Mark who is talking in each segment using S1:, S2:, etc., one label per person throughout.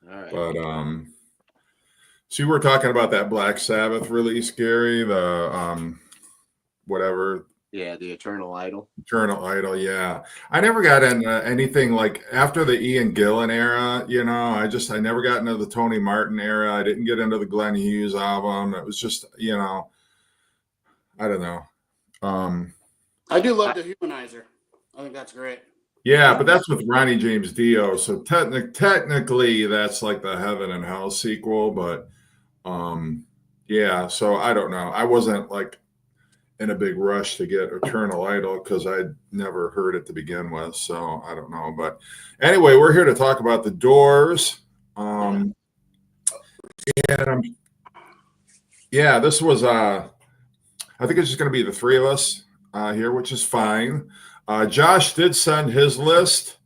S1: All right.
S2: But see, we're talking about that Black Sabbath release, Gary. The whatever.
S1: Yeah, the Eternal Idol.
S2: Eternal Idol, yeah. I never got into anything like after the Ian Gillan era, I never got into the Tony Martin era. I didn't get into the Glenn Hughes album. It was just, I don't know.
S3: I do love the Humanizer. I think that's great.
S2: Yeah, but that's with Ronnie James Dio. So technically that's like the Heaven and Hell sequel, but yeah, so I don't know. I wasn't like in a big rush to get Eternal Idol because I'd never heard it to begin with. So I don't know. But anyway, we're here to talk about the Doors. And this was I think it's just going to be the three of us here, which is fine. Josh did send his list.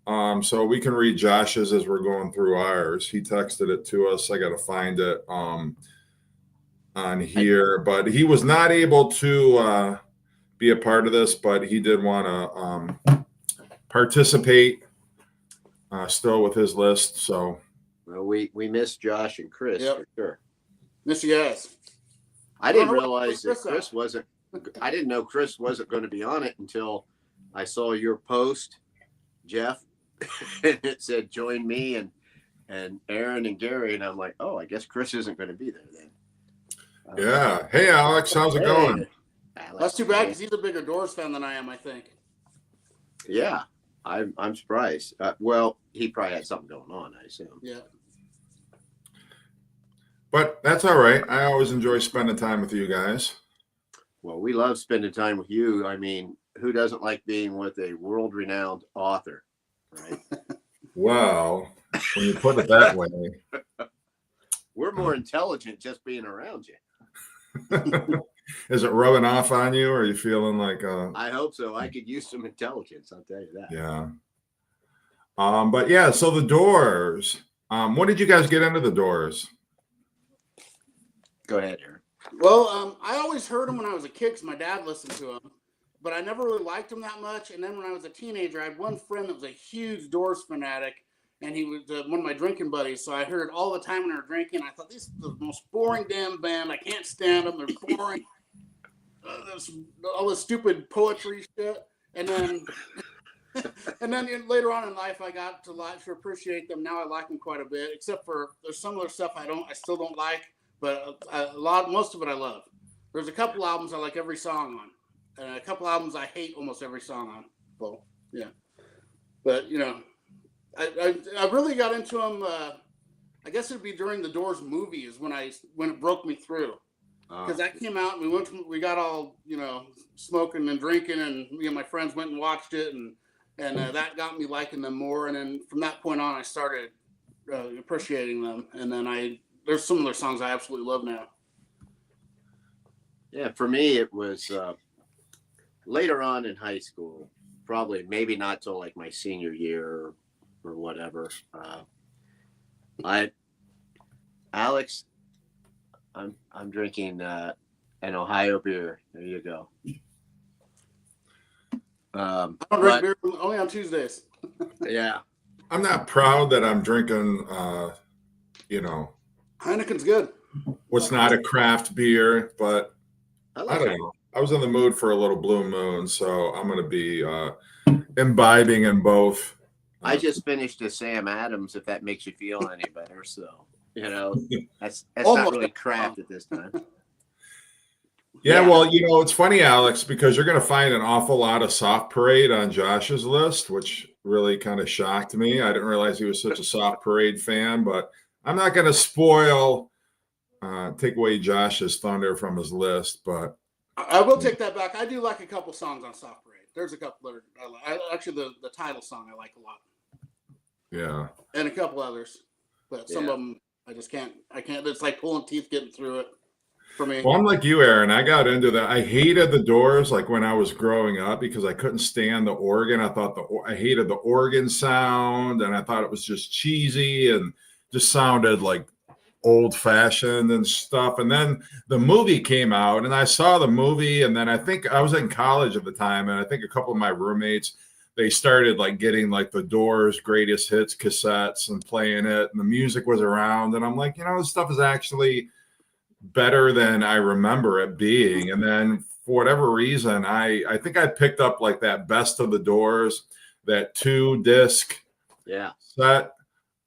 S2: So we can read Josh's as we're going through ours. He texted it to us. I got to find it on here, but he was not able to be a part of this, but he did want to participate still with his list. So
S1: well, we miss Josh and Chris for sure.
S3: Miss you guys.
S1: I didn't realize that Chris wasn't. I didn't know Chris wasn't going to be on it until I saw your post, Jeff, and it said join me and Aaron and Gary, and I'm like, oh, I guess Chris isn't going to be there then.
S2: Yeah. Hey, Alex, how's it going?
S1: Alex,
S3: that's too bad because he's a bigger Doors fan than I am, I think.
S1: Yeah, I'm surprised. Well, he probably had something going on, I assume.
S3: Yeah.
S2: But that's all right. I always enjoy spending time with you guys.
S1: Well, we love spending time with you. I mean, who doesn't like being with a world-renowned author, right?
S2: Well, when you put it that way.
S1: We're more intelligent just being around you.
S2: Is it rubbing off on you, or are you feeling like
S1: I hope so. I could use some intelligence, I'll tell you that.
S2: Yeah. But yeah, so the Doors. When did you guys get into the Doors?
S1: Go ahead, Aaron.
S3: Well, I always heard them when I was a kid because my dad listened to them, but I never really liked them that much. And then when I was a teenager, I had one friend that was a huge Doors fanatic, and he was one of my drinking buddies. So I heard it all the time when we were drinking. I thought, this is the most boring damn band. I can't stand them. They're boring. All this stupid poetry shit. And then later on in life, I got to appreciate them. Now I like them quite a bit, except for there's some other stuff I still don't like. But most of it I love. There's a couple albums I like every song on, and a couple albums I hate almost every song on. Well, yeah. But I really got into them. I guess it'd be during the Doors movie is when it broke me through, because that came out and we got all smoking and drinking, and me and my friends went and watched it, and that got me liking them more. And then from that point on, I started appreciating them, and then there's some of their songs I absolutely love now.
S1: Yeah, for me, it was later on in high school, probably maybe not till like my senior year or whatever. Alex, I'm drinking an Ohio beer. There you go.
S3: I don't drink beer only on Tuesdays.
S1: Yeah.
S2: I'm not proud that I'm drinking,
S3: Heineken's good.
S2: What's not a craft beer, but I don't know. I was in the mood for a little Blue Moon, so I'm going to be imbibing in both.
S1: I just finished a Sam Adams, if that makes you feel any better. So, that's not really craft at this time.
S2: Yeah, well, it's funny, Alex, because you're going to find an awful lot of Soft Parade on Josh's list, which really kind of shocked me. I didn't realize he was such a Soft Parade fan, but I'm not going to take away Josh's thunder from his list, but
S3: I will take that back. I do like a couple songs on Soft Parade. There's a couple that actually the title song I like a lot.
S2: Yeah.
S3: And a couple others, but some of them I can't. It's like pulling teeth getting through it for me.
S2: Well, I'm like you, Aaron. I got into that. I hated the Doors like when I was growing up because I couldn't stand the organ. I hated the organ sound, and I thought it was just cheesy and just sounded like old-fashioned and stuff. And then the movie came out, and I saw the movie, and then I think I was in college at the time, and I think a couple of my roommates they started like getting like the Doors greatest hits cassettes and playing it, and the music was around, and I'm like, this stuff is actually better than I remember it being. And then for whatever reason, I think I picked up like that Best of the Doors, that 2-disc set.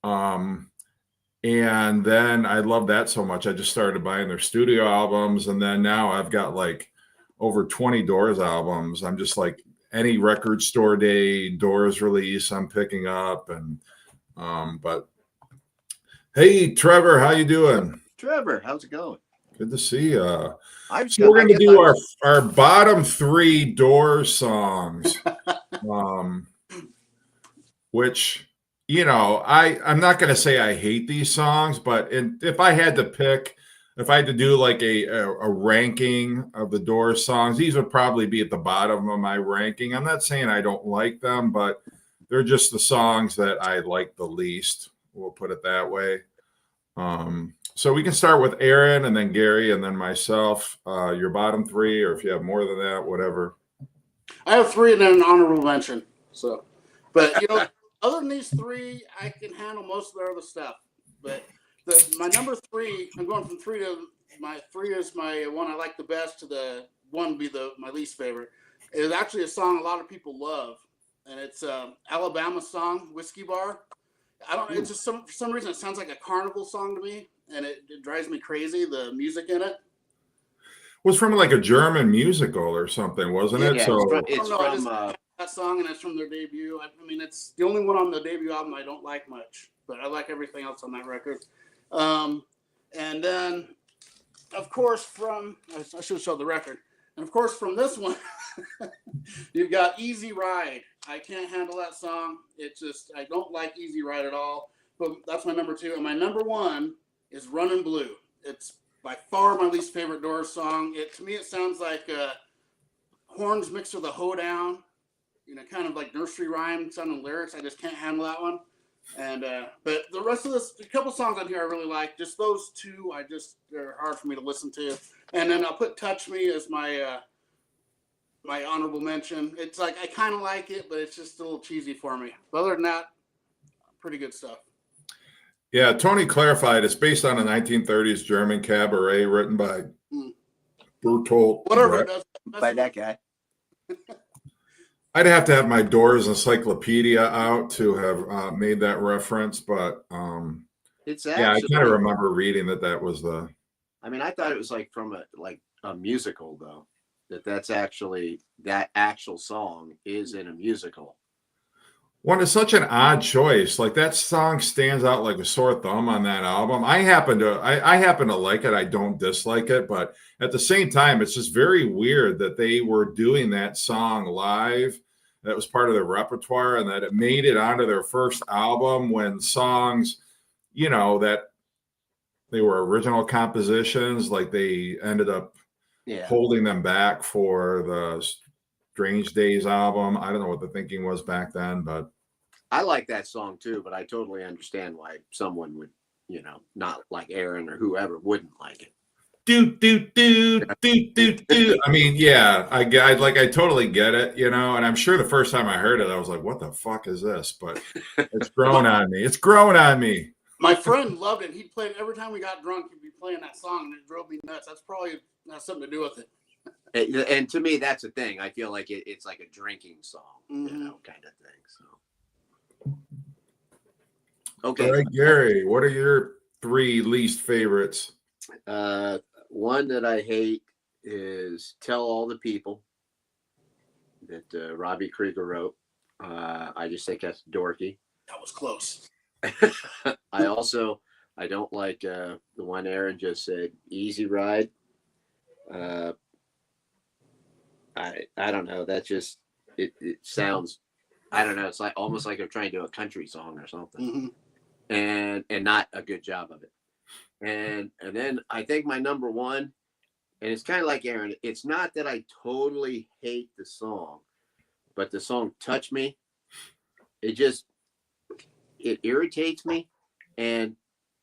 S2: And then I loved that so much, I just started buying their studio albums. And then now I've got like over 20 Doors albums. I'm just like, any record store day Doors release I'm picking up. And but hey, Trevor, how you doing?
S1: Trevor, how's it going?
S2: Good to see you. So we're going to
S1: I
S2: do our bottom 3 Doors songs, which, I'm not going to say I hate these songs, but if I had to pick, if I had to do like a ranking of the Doors songs, these would probably be at the bottom of my ranking. I'm not saying I don't like them, but they're just the songs that I like the least. We'll put it that way. So we can start with Aaron and then Gary and then myself. Your bottom 3, or if you have more than that, whatever.
S3: I have 3 and then an honorable mention. So, but other than these 3, I can handle most of their other stuff. But my number 3, I'm going from 3 to my 3 is my one I like the best to the 1 be my least favorite. It's actually a song a lot of people love, and it's Alabama song, Whiskey Bar. I don't know. It's just for some reason it sounds like a carnival song to me, and it drives me crazy. The music in it
S2: was from like a German musical or something, wasn't it?
S1: Yeah,
S2: so
S1: it's from
S3: that song, and it's from their debut. I mean, it's the only one on the debut album I don't like much, but I like everything else on that record. And then, of course, I should show the record. And of course, from this one, you've got Easy Ride. I can't handle that song. It's just, I don't like Easy Ride at all. But that's my number 2. And my number 1 is Runnin' Blue. It's by far my least favorite Doors song. To me, it sounds like horns mixed with a hoedown. Kind of like nursery rhyme sounding lyrics. I just can't handle that one. And but the rest of this, a couple songs on here I really like. Just those 2, they're hard for me to listen to. And then I'll put "Touch Me" as my my honorable mention. It's like I kind of like it, but it's just a little cheesy for me. But other than that, pretty good stuff.
S2: Yeah, Tony clarified it's based on a 1930s German cabaret written by Bertolt
S3: Brecht.
S1: By that guy.
S2: I'd have to have my Doors encyclopedia out to have made that reference, but
S1: it's actually,
S2: I kind of remember reading that was the.
S1: I mean, I thought it was like from a musical though. That's actually that actual song is in a musical.
S2: Well, it's such an odd choice. Like that song stands out like a sore thumb on that album. I happen to like it. I don't dislike it, but at the same time, it's just very weird that they were doing that song live. That was part of their repertoire, and that it made it onto their first album when songs, that they were original compositions, like they ended up holding them back for the Strange Days album. I don't know what the thinking was back then, but
S1: I like that song too, but I totally understand why someone would, not like Aaron or whoever wouldn't like it.
S2: Do. I mean, yeah, I totally get it, and I'm sure the first time I heard it, I was like, what the fuck is this? But it's grown on me. It's grown on me.
S3: My friend loved it. He'd play it every time we got drunk. He'd be playing that song, and it drove me nuts. That's probably has something to do with it.
S1: And to me, that's a thing. I feel like it's like a drinking song, kind of thing. So, okay.
S2: All right, Gary, what are your 3 least favorites?
S1: One that I hate is "Tell All the People" that Robbie Krieger wrote. I just think that's dorky.
S3: That was close.
S1: I don't like the one Aaron just said, "Easy Ride." I don't know. That just it sounds. I don't know. It's like almost like they're trying to do a country song or something, and not a good job of it. And then I think my number 1, and it's kind of like Aaron. It's not that I totally hate the song, but the song "Touch Me," it irritates me, and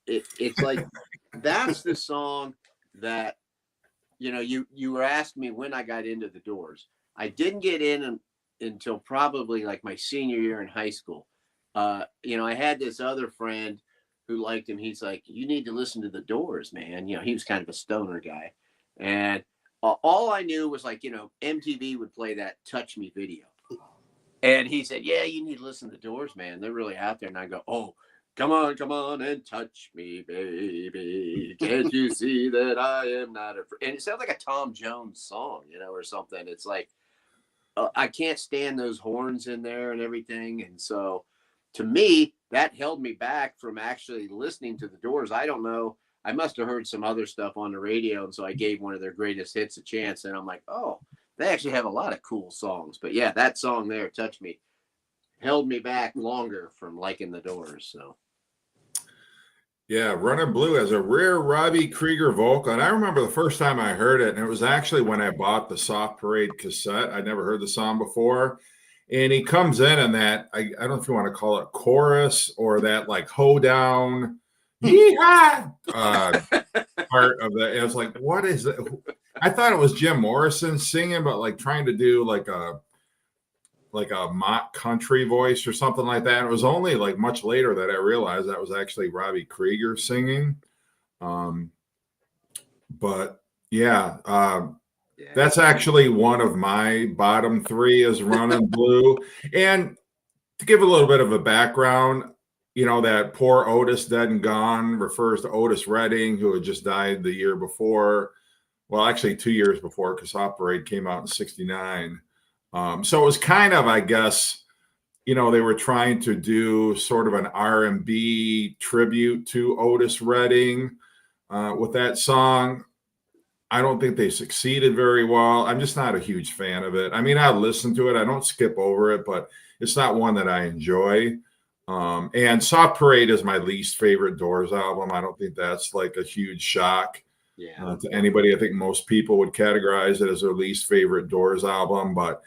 S1: it's like that's the song that you were asking me when I got into the Doors. I didn't get in until probably like my senior year in high school. You know, I had this other friend who liked him. He's like, you need to listen to the Doors, man. You know, he was kind of a stoner guy. And all I knew was like, you know, MTV would play that Touch Me video. And he said, yeah, you need to listen to the Doors, man. They're really out there. And I go, oh, come on and touch me, baby. Can't you see that I am not afraid? And it sounds like a Tom Jones song, you know, or something. It's like, I can't stand those horns in there and everything. And so to me, that held me back from actually listening to the Doors. I don't know. I must have heard some other stuff on the radio. And so I gave one of their greatest hits a chance. And I'm like, oh, they actually have a lot of cool songs. But yeah, that song there, Touch Me, held me back longer from liking the Doors. So.
S2: Yeah, Running Blue has a rare Robbie Krieger vocal. And I remember the first time I heard it, and it was actually when I bought the Soft Parade cassette. I'd never heard the song before. And he comes in and that, I don't know if you want to call it chorus or that like hoedown, yeehaw part of it. It was like, what is it? I thought it was Jim Morrison singing, but like trying to do like a mock country voice or something like that. It was only like much later that I realized that was actually Robbie Krieger singing. But yeah, that's actually one of my bottom three is Running Blue. And to give a little bit of a background, you know, that poor Otis Dead and Gone refers to Otis Redding, who had just died the year before. Well, actually 2 years before, because Soft Parade came out in '69. So it was kind of, I guess, you know, they were trying to do sort of an R&B tribute to Otis Redding with that song. I don't think they succeeded very well. I'm just not a huge fan of it. I mean, I listen to it. I don't skip over it, but it's not one that I enjoy. And Soft Parade is my least favorite Doors album. I don't think that's like a huge shock to anybody. I think most people would categorize it as their least favorite Doors album, but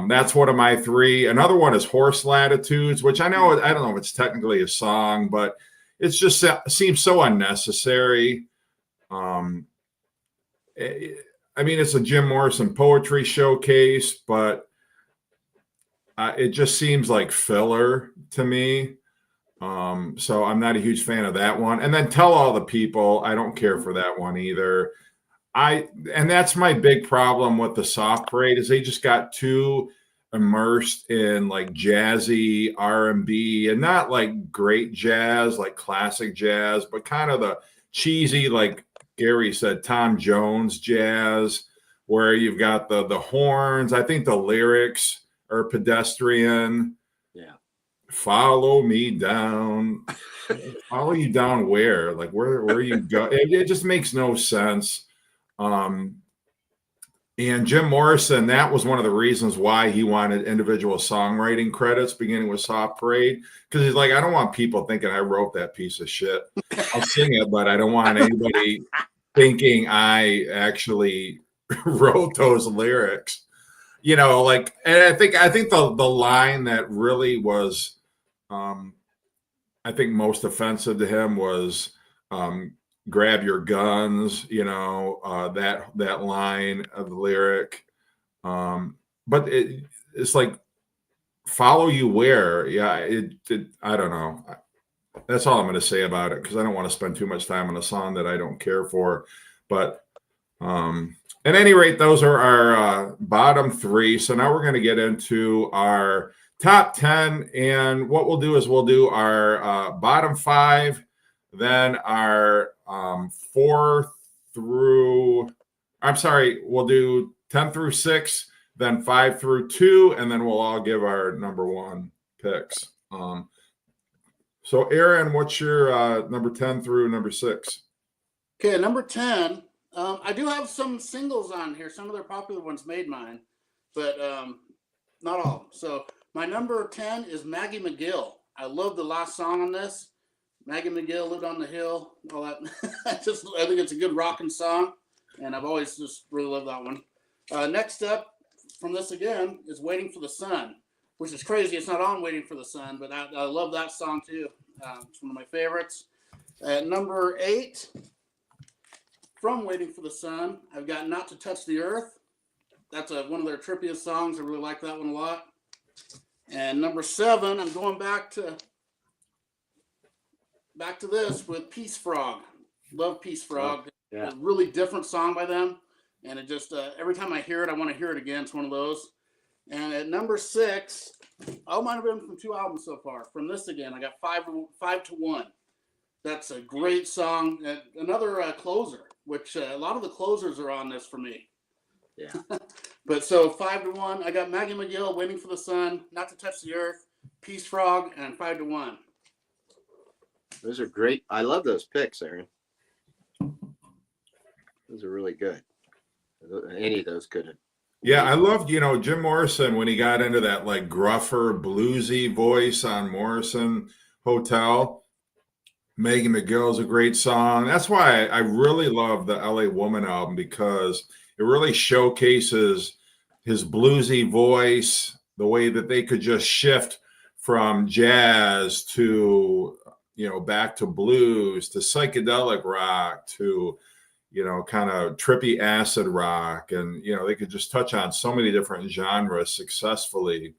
S2: that's one of my three. Another one is Horse Latitudes, which I don't know if it's technically a song, but it's just seems so unnecessary. I mean, it's a Jim Morrison poetry showcase, but it just seems like filler to me. So I'm not a huge fan of that one. And then Tell All the People, I don't care for that one either. And that's my big problem with the Soft Parade is they just got too immersed in like jazzy R&B and not like great jazz, like classic jazz, but kind of the cheesy, like Gary said, Tom Jones jazz, where you've got the horns. I think the lyrics are pedestrian.
S1: Yeah.
S2: Follow me down. Follow you down where? Like where you go? It just makes no sense. And Jim Morrison, that was one of the reasons why he wanted individual songwriting credits beginning with Soft Parade, because he's like, I don't want people thinking I wrote that piece of shit. I'll sing it, but I don't want anybody thinking I actually wrote those lyrics. You know, like, and I think the line that really was, I think most offensive to him was, grab your guns, you know, that line of the lyric. But it's like, follow you where? Yeah, I don't know. That's all I'm going to say about it, because I don't want to spend too much time on a song that I don't care for. But at any rate, those are our bottom three. So now we're going to get into our top 10. And what we'll do is we'll do our bottom five, then our we'll do 10 through 6, then 5 through 2, and then we'll all give our number one picks. So Aaron, what's your number 10 through number 6?
S3: Okay, number 10. I do have some singles on here. Some of their popular ones made mine, but not all of them. So my number 10 is Maggie McGill. I love the last song on this. Maggie McGill, Lived on the Hill, all that. I think it's a good rocking song, and I've always just really loved that one. Next up from this again is Waiting for the Sun, which is crazy. It's not on Waiting for the Sun, but I love that song too. It's one of my favorites. At number 8, from Waiting for the Sun, I've got Not to Touch the Earth. That's one of their trippiest songs. I really like that one a lot. And number 7, I'm going back to this with Peace Frog. Love Peace Frog.
S1: Yeah.
S3: A really different song by them, and it just every time I hear it, I want to hear it again. It's one of those. And at number 6, might have been from 2 albums so far. From this again, I got 5 to 1. That's a great song. And another closer, which a lot of the closers are on this for me.
S1: Yeah.
S3: But so 5 to 1, I got Maggie McGill, Waiting for the Sun, Not to Touch the Earth, Peace Frog, and 5 to 1.
S1: Those are great. I love those picks, Aaron. Those are really good. Any of those could have.
S2: Yeah, I loved, Jim Morrison when he got into that like gruffer, bluesy voice on Morrison Hotel. Megan McGill's a great song. That's why I really love the LA Woman album, because it really showcases his bluesy voice, the way that they could just shift from jazz to, back to blues, to psychedelic rock, to, kind of trippy acid rock. And, they could just touch on so many different genres successfully.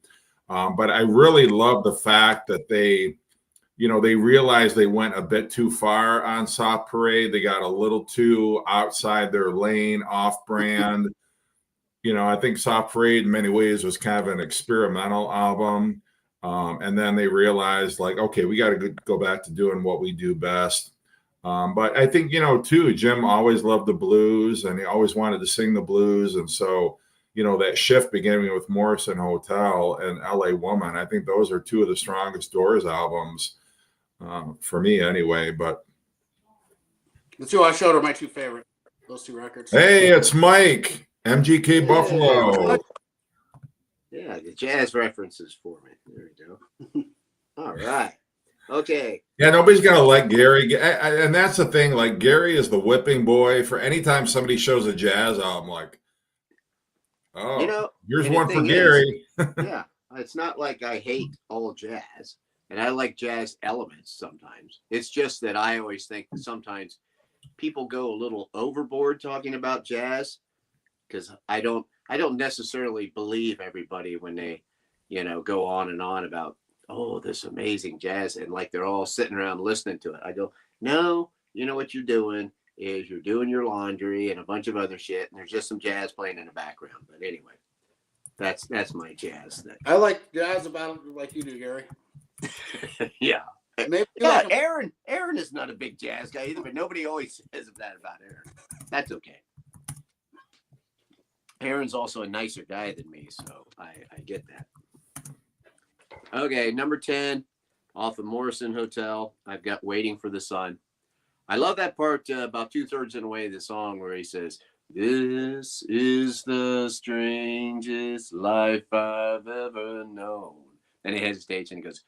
S2: But I really love the fact that they realized they went a bit too far on Soft Parade. They got a little too outside their lane, off brand. I think Soft Parade in many ways was kind of an experimental album. And then they realized, like, okay, we got to go back to doing what we do best. But I think, too, Jim always loved the blues, and he always wanted to sing the blues. And so, that shift beginning with Morrison Hotel and LA Woman, I think those are 2 of the strongest Doors albums for me anyway. But
S3: the 2 I showed are my 2 favorite, those 2 records.
S2: Hey, it's Mike, MGK Buffalo.
S1: Yeah, the jazz references for me. There we go. All right. Okay.
S2: Yeah, nobody's going to let Gary. And that's the thing. Like, Gary is the whipping boy for anytime somebody shows a jazz album. Like, oh, here's one for Gary.
S1: Yeah, it's not like I hate all jazz, and I like jazz elements sometimes. It's just that I always think that sometimes people go a little overboard talking about jazz, because I don't necessarily believe everybody when they, go on and on about, oh, this amazing jazz, and like they're all sitting around listening to it. I go, no, what you're doing is you're doing your laundry and a bunch of other shit, and there's just some jazz playing in the background. But anyway, that's my jazz.
S3: I like jazz about it like you do, Gary.
S1: Yeah.
S3: Maybe
S1: Yeah, Aaron is not a big jazz guy either, but nobody always says that about Aaron. That's okay. Aaron's also a nicer guy than me, so I get that. Okay, number 10, off of Morrison Hotel, I've got Waiting for the Sun. I love that part about 2/3 of the way of the song where he says, "This is the strangest life I've ever known." And he hesitates and he goes,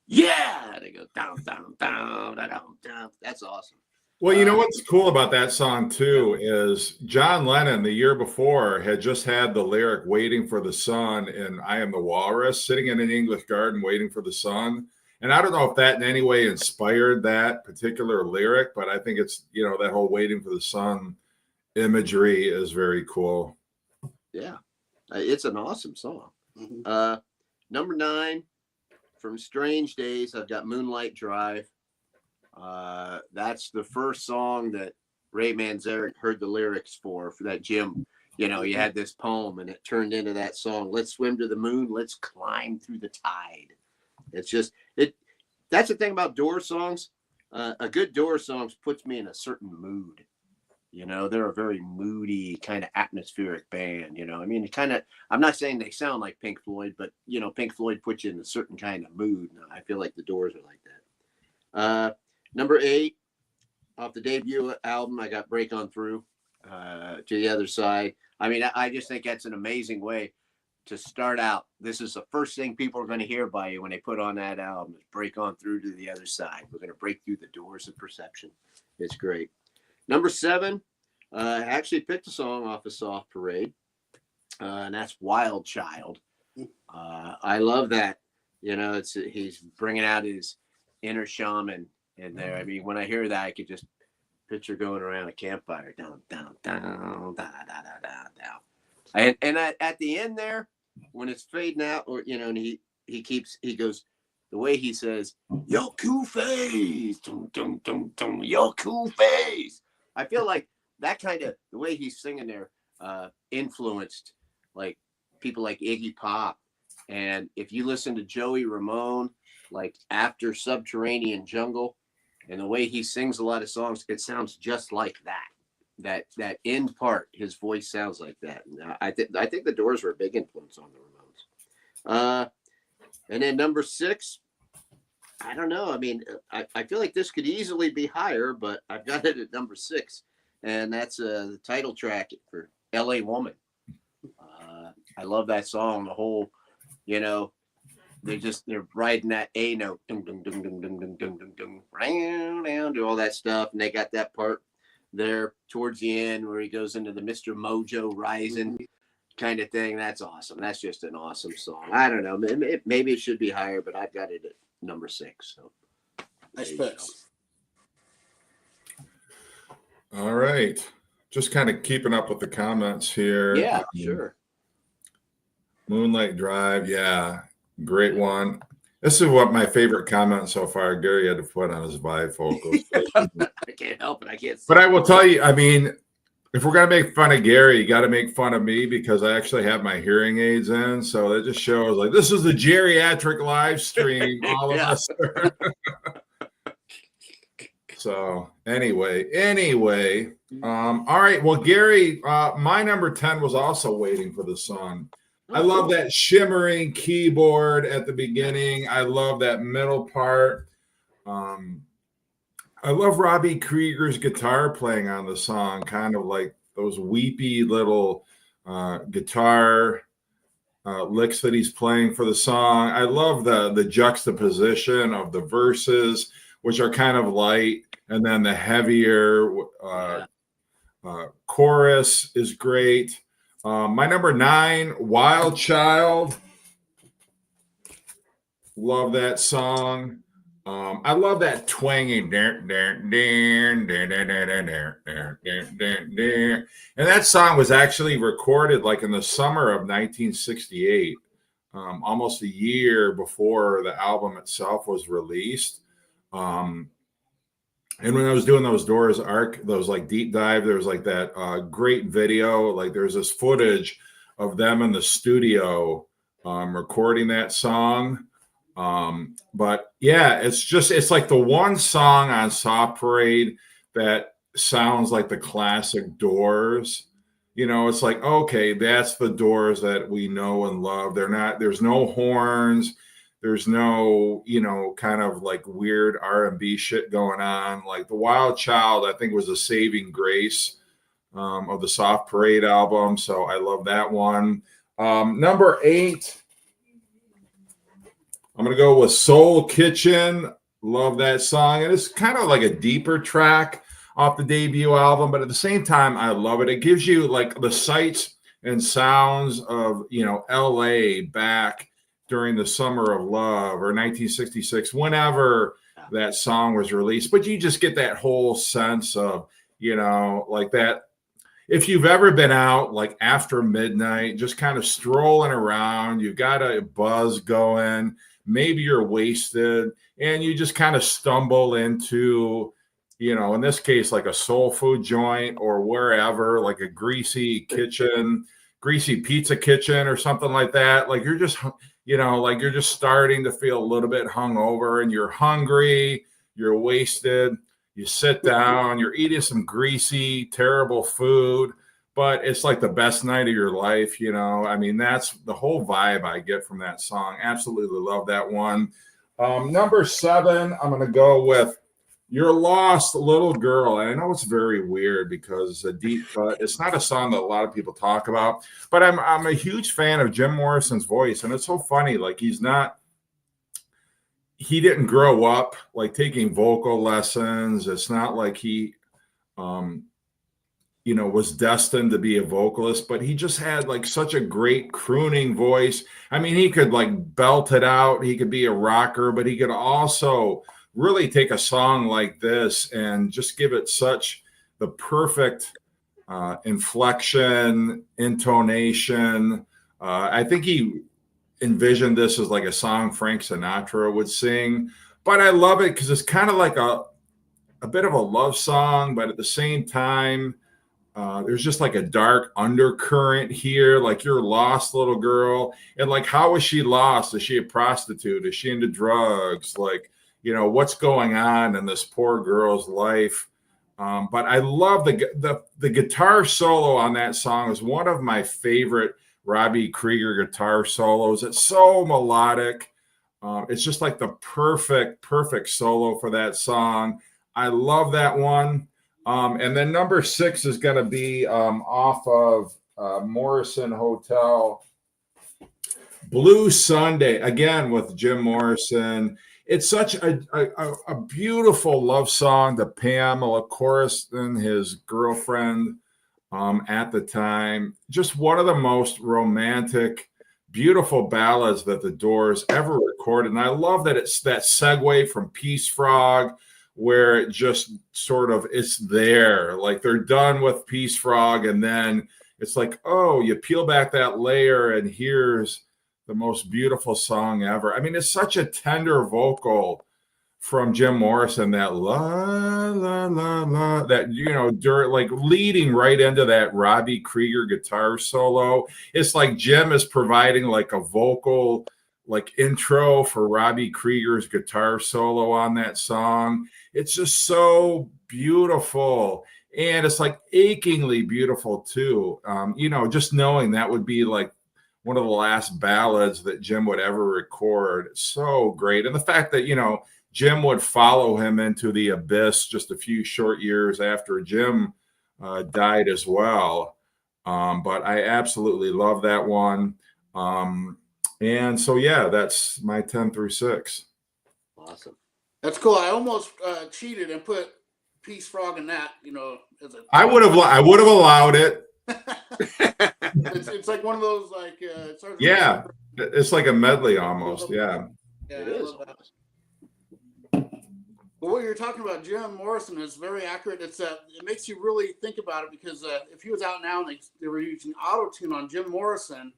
S1: "Yeah!" And he goes, down, down, down, down, down. That's awesome.
S2: Well, what's cool about that song, too, is John Lennon, the year before, had just had the lyric Waiting for the Sun in I Am the Walrus, sitting in an English garden waiting for the sun. And I don't know if that in any way inspired that particular lyric, but I think it's, that whole waiting for the sun imagery is very cool.
S1: Yeah, it's an awesome song. Mm-hmm. Number 9, from Strange Days, I've got Moonlight Drive. That's the first song that Ray Manzarek heard the lyrics for that Jim, he had this poem and it turned into that song. Let's swim to the moon. Let's climb through the tide. It's just, that's the thing about Doors songs. A good Doors song puts me in a certain mood. They're a very moody kind of atmospheric band, I'm not saying they sound like Pink Floyd, but Pink Floyd puts you in a certain kind of mood. I feel like the Doors are like that. Number 8, off the debut album, I got Break On Through, To the Other Side. I just think that's an amazing way to start out. This is the first thing people are going to hear by you when they put on that album is Break On Through to the Other Side. We're going to break through the doors of perception. It's great. Number 7, I actually picked a song off of Soft Parade, and that's Wild Child. I love that. He's bringing out his inner shaman in there. When I hear that, I could just picture going around a campfire, down, down, down, down, down, down, down. And at the end there, when it's fading out, or and he goes, the way he says, "Your cool face, dum, dum, dum, dum, your cool face." I feel like that kind of the way he's singing there influenced like people like Iggy Pop, and if you listen to Joey Ramone, like after Subterranean Jungle, and the way he sings a lot of songs, it sounds just like that. That end part, his voice sounds like that. I think the Doors were a big influence on the Ramones. And then number 6, I don't know. I mean, I feel like this could easily be higher, but I've got it at number 6, and that's the title track for "L.A. Woman." I love that song. The whole, they're riding that A note, dum dum dum dum dum dum dum dum dum, down, do all that stuff, and they got that part there towards the end where he goes into the Mr. Mojo Rising kind of thing. That's awesome. That's just an awesome song. I don't know. Maybe it should be higher, but I've got it at number 6. So
S3: nice picks.
S2: All right. Just kind of keeping up with the comments here.
S1: Yeah, sure.
S2: Moonlight Drive. Yeah. Great one. This is what my favorite comment so far. Gary had to put on his bifocals.
S1: I can't help it. I can't see.
S2: But I will tell you, I mean, if we're going to make fun of Gary, you got to make fun of me because I actually have my hearing aids in. So that just shows like this is the geriatric live stream. All of us. So anyway. All right. Well, Gary, my number 10 was also Waiting for the Sun. I love that shimmering keyboard at the beginning. I love that middle part. I love Robbie Krieger's guitar playing on the song, kind of like those weepy little guitar licks that he's playing for the song. I love the juxtaposition of the verses, which are kind of light, and then the heavier chorus is great. My number 9, Wild Child. Love that song. I love that twangy, and that song was actually recorded like in the summer of 1968, almost a year before the album itself was released. And when I was doing those Doors those like deep dive, there was like that great video. Like there's this footage of them in the studio recording that song. But yeah, it's like the one song on Soft Parade that sounds like the classic Doors. It's like, okay, that's the Doors that we know and love. There's no horns. There's no, kind of like weird R&B shit going on. Like the Wild Child, I think was a saving grace of the Soft Parade album. So I love that one. Number 8, I'm going to go with Soul Kitchen. Love that song. And it's kind of like a deeper track off the debut album, but at the same time, I love it. It gives you like the sights and sounds of, LA back during the Summer of Love or 1966, whenever that song was released. But you just get that whole sense of, like that. If you've ever been out like after midnight, just kind of strolling around, you've got a buzz going, maybe you're wasted, and you just kind of stumble into, in this case, like a soul food joint or wherever, like a greasy pizza kitchen or something like that. Like you're just, like you're just starting to feel a little bit hungover and you're hungry, you're wasted. You sit down, you're eating some greasy, terrible food, but it's like the best night of your life, I mean, that's the whole vibe I get from that song. Absolutely love that one. Number 7, I'm going to go with Your Lost Little Girl. And I know it's very weird because it's a deep cut. It's not a song that a lot of people talk about, but I'm a huge fan of Jim Morrison's voice. And it's so funny. Like he didn't grow up like taking vocal lessons. It's not like he, was destined to be a vocalist, but he just had like such a great crooning voice. I mean, he could like belt it out. He could be a rocker, but he could also really take a song like this and just give it such the perfect inflection, intonation. I think he envisioned this as like a song Frank Sinatra would sing, but I love it because it's kind of like a bit of a love song, but at the same time, there's just like a dark undercurrent here, like you're a lost little girl. And like, how is she lost? Is she a prostitute? Is she into drugs? Like, what's going on in this poor girl's life? But I love the guitar solo on that song is one of my favorite Robbie Krieger guitar solos. It's so melodic. It's just like the perfect solo for that song. I love that one. And then number 6 is going to be off of Morrison Hotel, Blue Sunday, again with Jim Morrison. It's such a beautiful love song to Pamela Corriston, his girlfriend at the time. Just one of the most romantic, beautiful ballads that the Doors ever recorded. And I love that it's that segue from Peace Frog, where it just sort of it's there. Like they're done with Peace Frog, and then it's like, oh, you peel back that layer, and here's the most beautiful song ever. I mean, it's such a tender vocal from Jim Morrison, that la la la la, that during like leading right into that Robbie Krieger guitar solo. It's like Jim is providing like a vocal like intro for Robbie Krieger's guitar solo on that song. It's just so beautiful. And it's like achingly beautiful too. Just knowing that would be like one of the last ballads that Jim would ever record. So great. And the fact that, Jim would follow him into the abyss just a few short years after Jim died as well. But I absolutely love that one. And so, yeah, that's my 10 through 6.
S1: Awesome.
S3: That's cool. I almost cheated and put Peace Frog in that, as a.
S2: I would have allowed it.
S3: It's like one of those like.
S2: Yeah, it's like a medley almost. Yeah.
S3: Yeah,
S1: it is.
S3: But what you're talking about, Jim Morrison, is very accurate. It makes you really think about it, because if he was out now and they were using auto-tune on Jim Morrison,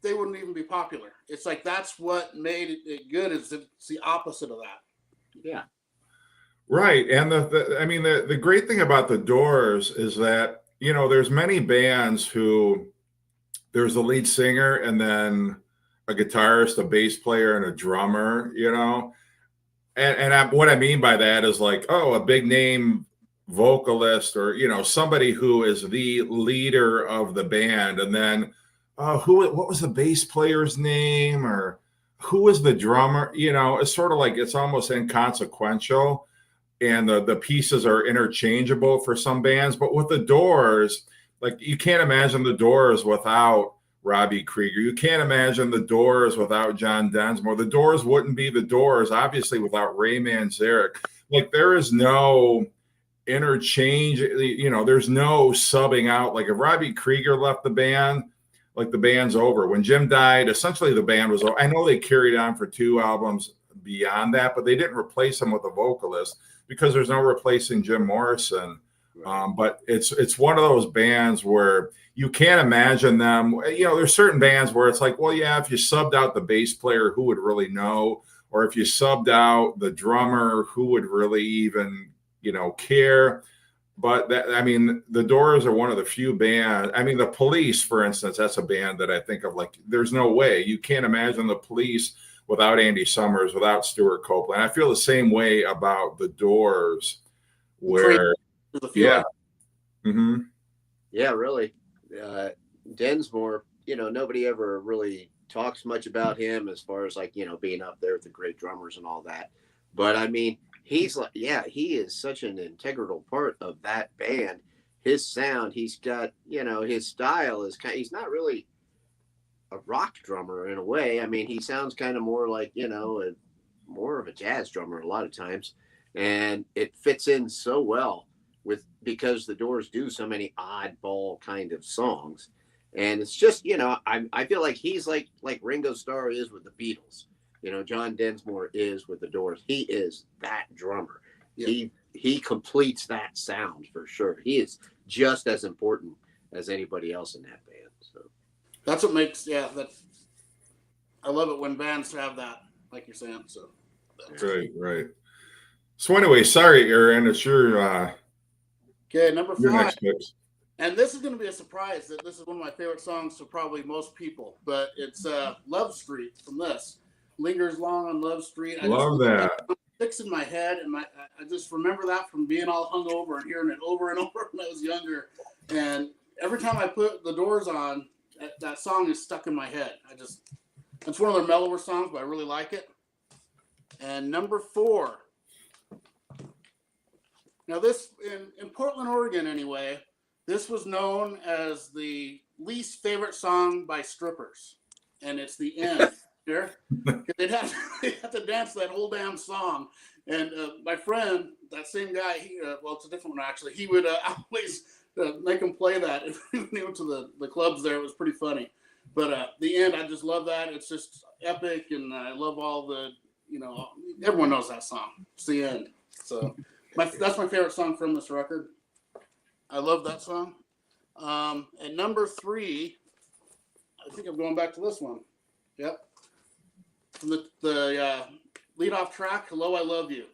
S3: they wouldn't even be popular. It's like that's what made it good. It's the opposite of that.
S1: Yeah.
S2: Right. And the great thing about the Doors is that, there's many bands who there's a lead singer and then a guitarist, a bass player, and a drummer, And what I mean by that is like, a big name vocalist, or, somebody who is the leader of the band. And then what was the bass player's name, or who was the drummer? It's sort of like, it's almost inconsequential, and the pieces are interchangeable for some bands. But with the Doors, like, you can't imagine the Doors without Robbie Krieger. You can't imagine the Doors without John Densmore. The Doors wouldn't be the Doors, obviously, without Ray Manzarek. Like, there is no interchange, there's no subbing out. Like, if Robbie Krieger left the band, like, the band's over. When Jim died, essentially the band was over. I know they carried on for 2 albums beyond that, but they didn't replace him with a vocalist because there's no replacing Jim Morrison. But it's one of those bands where you can't imagine them. There's certain bands where it's like, well, yeah, if you subbed out the bass player, who would really know? Or if you subbed out the drummer, who would really even, care? But the Doors are one of the few bands. The Police, for instance, that's a band that I think of, like, there's no way. You can't imagine the Police without Andy Summers, without Stuart Copeland. I feel the same way about the Doors, where, yeah. Mm-hmm.
S1: Yeah, really. Densmore, nobody ever really talks much about him as far as, like, being up there with the great drummers and all that. But he's like, he is such an integral part of that band. His sound, he's got, his style is he's not really a rock drummer in a way. He sounds kind of more like, more of a jazz drummer a lot of times. And it fits in so well because the Doors do so many oddball kind of songs. And it's just, I feel like he's like Ringo Starr is with the Beatles. John Densmore is with the Doors. He is that drummer. Yeah. He completes that sound for sure. He is just as important as anybody else in that band. So
S3: that's what makes I love it when bands have that, like you're saying. So
S2: right. So anyway, sorry, Aaron, it's your
S3: okay, number 5.
S2: next picks.
S3: And this is going to be a surprise that this is one of my favorite songs to probably most people, but it's Love Street from this. Lingers Long on Love Street.
S2: Love that.
S3: It sticks in my head, and I just remember that from being all hungover and hearing it over and over when I was younger. And every time I put the Doors on, that song is stuck in my head. It's one of their mellower songs, but I really like it. And number 4. Now this, in Portland, Oregon anyway, this was known as the least favorite song by strippers. And it's The End. Sure? They'd have to dance that whole damn song. And my friend, that same guy, it's a different one actually, he would always make him play that. When he went to the clubs there, it was pretty funny. But The End, I just love that. It's just epic, and I love all the, everyone knows that song. It's The End. So that's my favorite song from this record. I love that song. And number 3, I think I'm going back to this one. Yep. From the lead-off track, Hello, I Love You.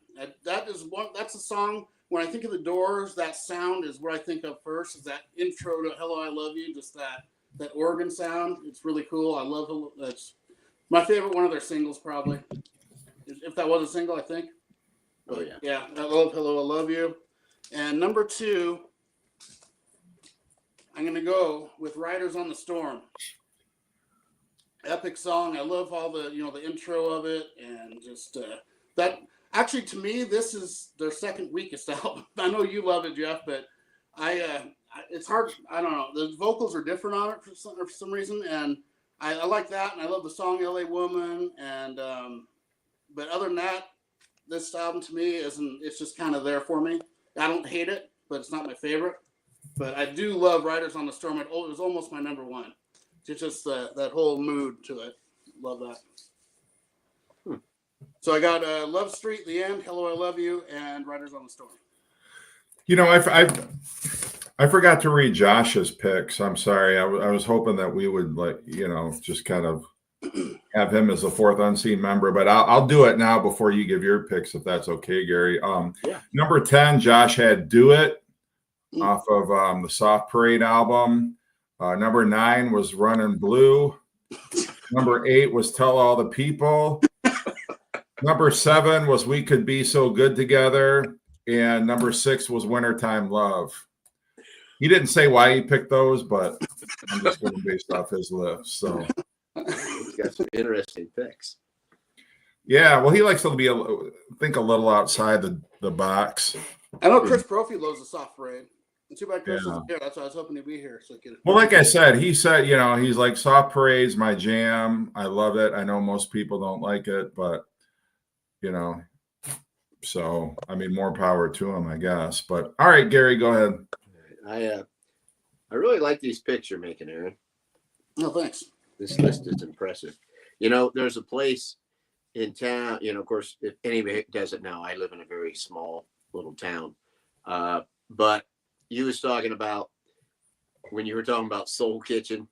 S3: That's a song, when I think of the Doors, that sound is what I think of first, is that intro to Hello, I Love You, just that organ sound. It's really cool. I love it. It's my favorite one of their singles, probably. If that was a single, I think.
S1: Oh, yeah.
S3: Yeah, I love Hello, I Love You. And number 2, I'm going to go with Riders on the Storm. Epic song. I love all the, the intro of it, and just that. Actually, to me, this is their second weakest album. I know you love it, Jeff, but it's hard. I don't know. The vocals are different on it for some reason, and I like that, and I love the song "LA Woman." And but other than that, this album to me isn't. It's just kind of there for me. I don't hate it, but it's not my favorite. But I do love Riders on the Storm. It was almost my number 1. It's just that whole mood to it. Love that. So I got Love Street, The End, Hello, I Love You, and Riders on the Storm.
S2: I forgot to read Josh's picks. I'm sorry. I was hoping that we would just kind of have him as the 4th unseen member, but I'll do it now before you give your picks, if that's okay, Gary.
S1: Yeah.
S2: Number 10, Josh had Do It off of the Soft Parade album. Number 9 was Runnin' Blue. Number 8 was Tell All the People. Number 7 was We Could Be So Good Together. And number 6 was Wintertime Love. He didn't say why he picked those, but I'm just going based off his list. So
S1: he's got some interesting picks.
S2: Yeah, well, he likes to think a little outside the box.
S3: I know Chris Brophy loves the Soft Parade. Too bad Chris isn't here. That's why I was hoping to be here.
S2: Well, like I said, he said, he's like, Soft Parade's my jam. I love it. I know most people don't like it, but, so, I mean, more power to him, I guess. But, all right, Gary, go ahead.
S1: I really like these picks you're making, Aaron.
S3: No, thanks.
S1: This list is impressive. There's a place in town, of course, if anybody doesn't know, I live in a very small little town. But you was talking about, when you were talking about Soul Kitchen,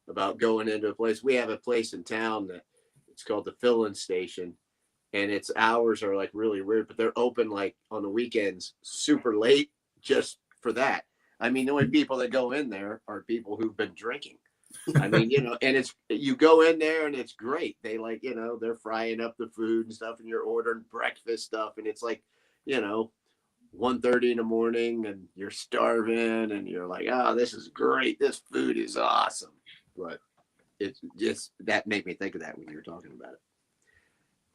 S1: about going into a place. We have a place in town that it's called the Fill-In Station, and its hours are like really weird, but they're open like on the weekends super late just for that. I mean, the only people that go in there are people who've been drinking. I mean, and you go in there and it's great. They they're frying up the food and stuff, and you're ordering breakfast stuff, and it's like, 1:30 in the morning, and you're starving, and you're like, oh, this is great. This food is awesome. But it's just, that made me think of that when you were talking about it.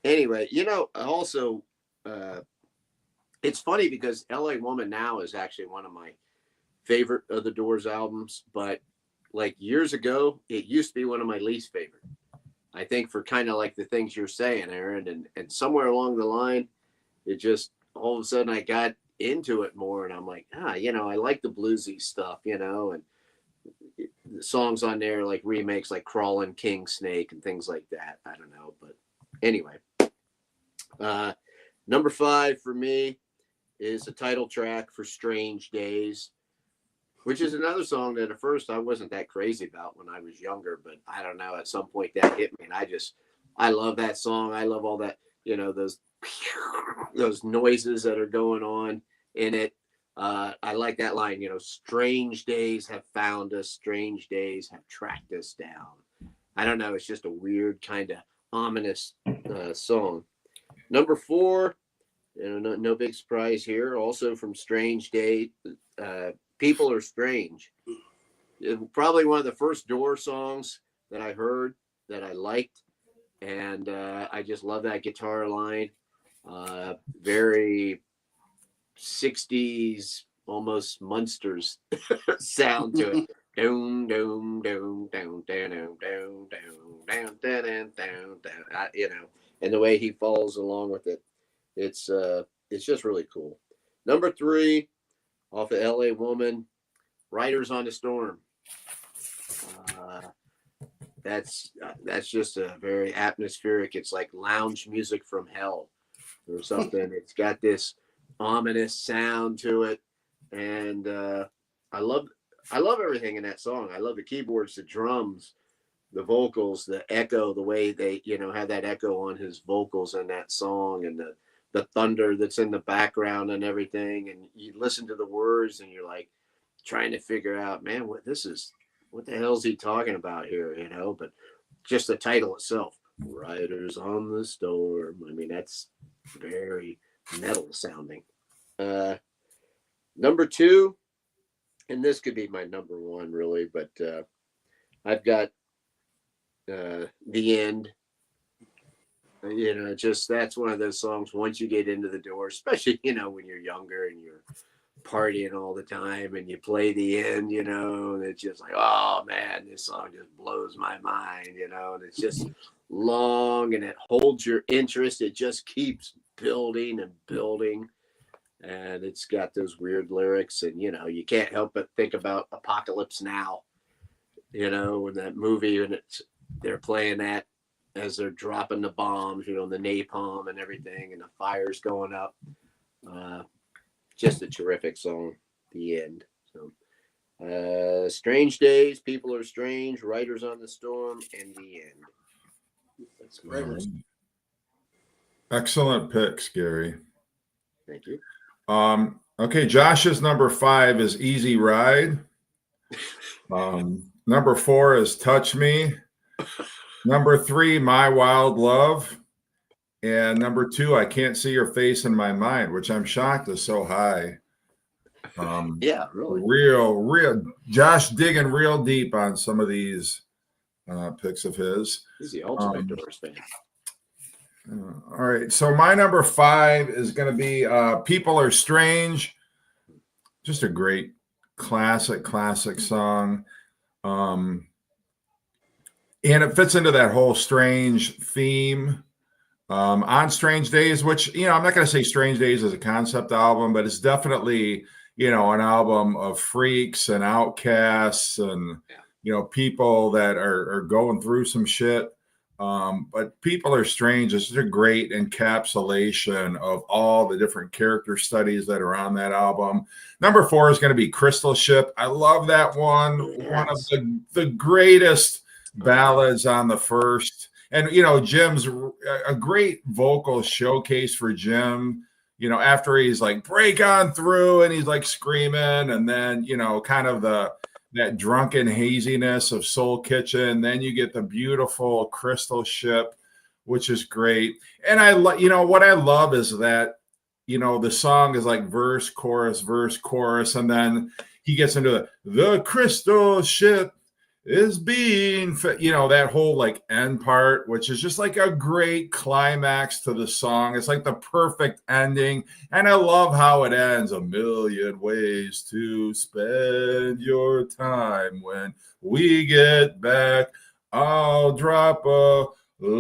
S1: Anyway, also, it's funny because LA Woman Now is actually one of my favorite of the Doors albums, but like years ago, it used to be one of my least favorite. I think for kind of like the things you're saying, Aaron, and somewhere along the line, it just, all of a sudden I got into it more, and I'm like, I like the bluesy stuff, and the songs on there, like remakes like Crawlin' King Snake and things like that. I don't know, but anyway, number 5 for me is the title track for Strange Days. which is another song that at first I wasn't that crazy about when I was younger, but I don't know, at some point that hit me, and I love that song. I love all that, those noises that are going on in it. I like that line, strange days have found us, strange days have tracked us down. I don't know, it's just a weird kind of ominous song. Number 4, no big surprise here. Also from Strange Day, People Are Strange. Probably one of the first Door songs that I heard that I liked. And I just love that guitar line. Very 60s, almost Munsters sound to it. Doom, doom, doom, down, down, down, down, down, down, down, down. And the way he follows along with it, it's just really cool. Number 3, off of L.A. Woman, Riders on the Storm. That's just a very atmospheric. It's like lounge music from hell or something. It's got this ominous sound to it, and I love everything in that song. I love the keyboards, the drums, the vocals, the echo, the way they have that echo on his vocals in that song, and the thunder that's in the background and everything. And you listen to the words and you're like trying to figure out, man, what the hell is he talking about here? But just the title itself, Riders on the Storm. I mean, that's very metal sounding. Number 2, and this could be my number 1 really, but I've got The End. Just that's one of those songs once you get into the door, especially when you're younger and you're partying all the time and you play The End, and it's just like, oh man, this song just blows my mind, and it's just long and it holds your interest. It just keeps building and building, and it's got those weird lyrics, and you can't help but think about Apocalypse Now, in that movie, and they're playing that as they're dropping the bombs, the napalm and everything, and the fire's going up. Just a terrific song, The End. So, Strange Days, People Are Strange, Riders on the Storm, and The End. That's great.
S2: Excellent picks, Gary.
S1: Thank you.
S2: Okay, Josh's number 5 is Easy Ride. Number 4 is Touch Me. Number 3, My Wild Love. And number 2, I Can't See Your Face in My Mind, which I'm shocked is so high.
S1: Yeah, really.
S2: Real. Josh digging real deep on some of these picks of his.
S1: He's the ultimate Doors fan.
S2: All right. So my number 5 is going to be People Are Strange. Just a great classic song. And it fits into that whole strange theme on Strange Days, which, I'm not going to say Strange Days is a concept album, but it's definitely, an album of freaks and outcasts and, people that are going through some shit. But People Are Strange is just a great encapsulation of all the different character studies that are on that album. Number 4 is going to be Crystal Ship. I love that one. Yes. One of the greatest ballads on the first. And, Jim's a great vocal showcase for Jim, after he's like break on through and he's like screaming, and then, kind of that drunken haziness of Soul Kitchen. Then you get the beautiful Crystal Ship, which is great. And what I love is that, the song is like verse, chorus, and then he gets into the Crystal Ship is being, that whole like end part, which is just like a great climax to the song. It's like the perfect ending. And I love how it ends. A million ways to spend your time. When we get back, I'll drop a line.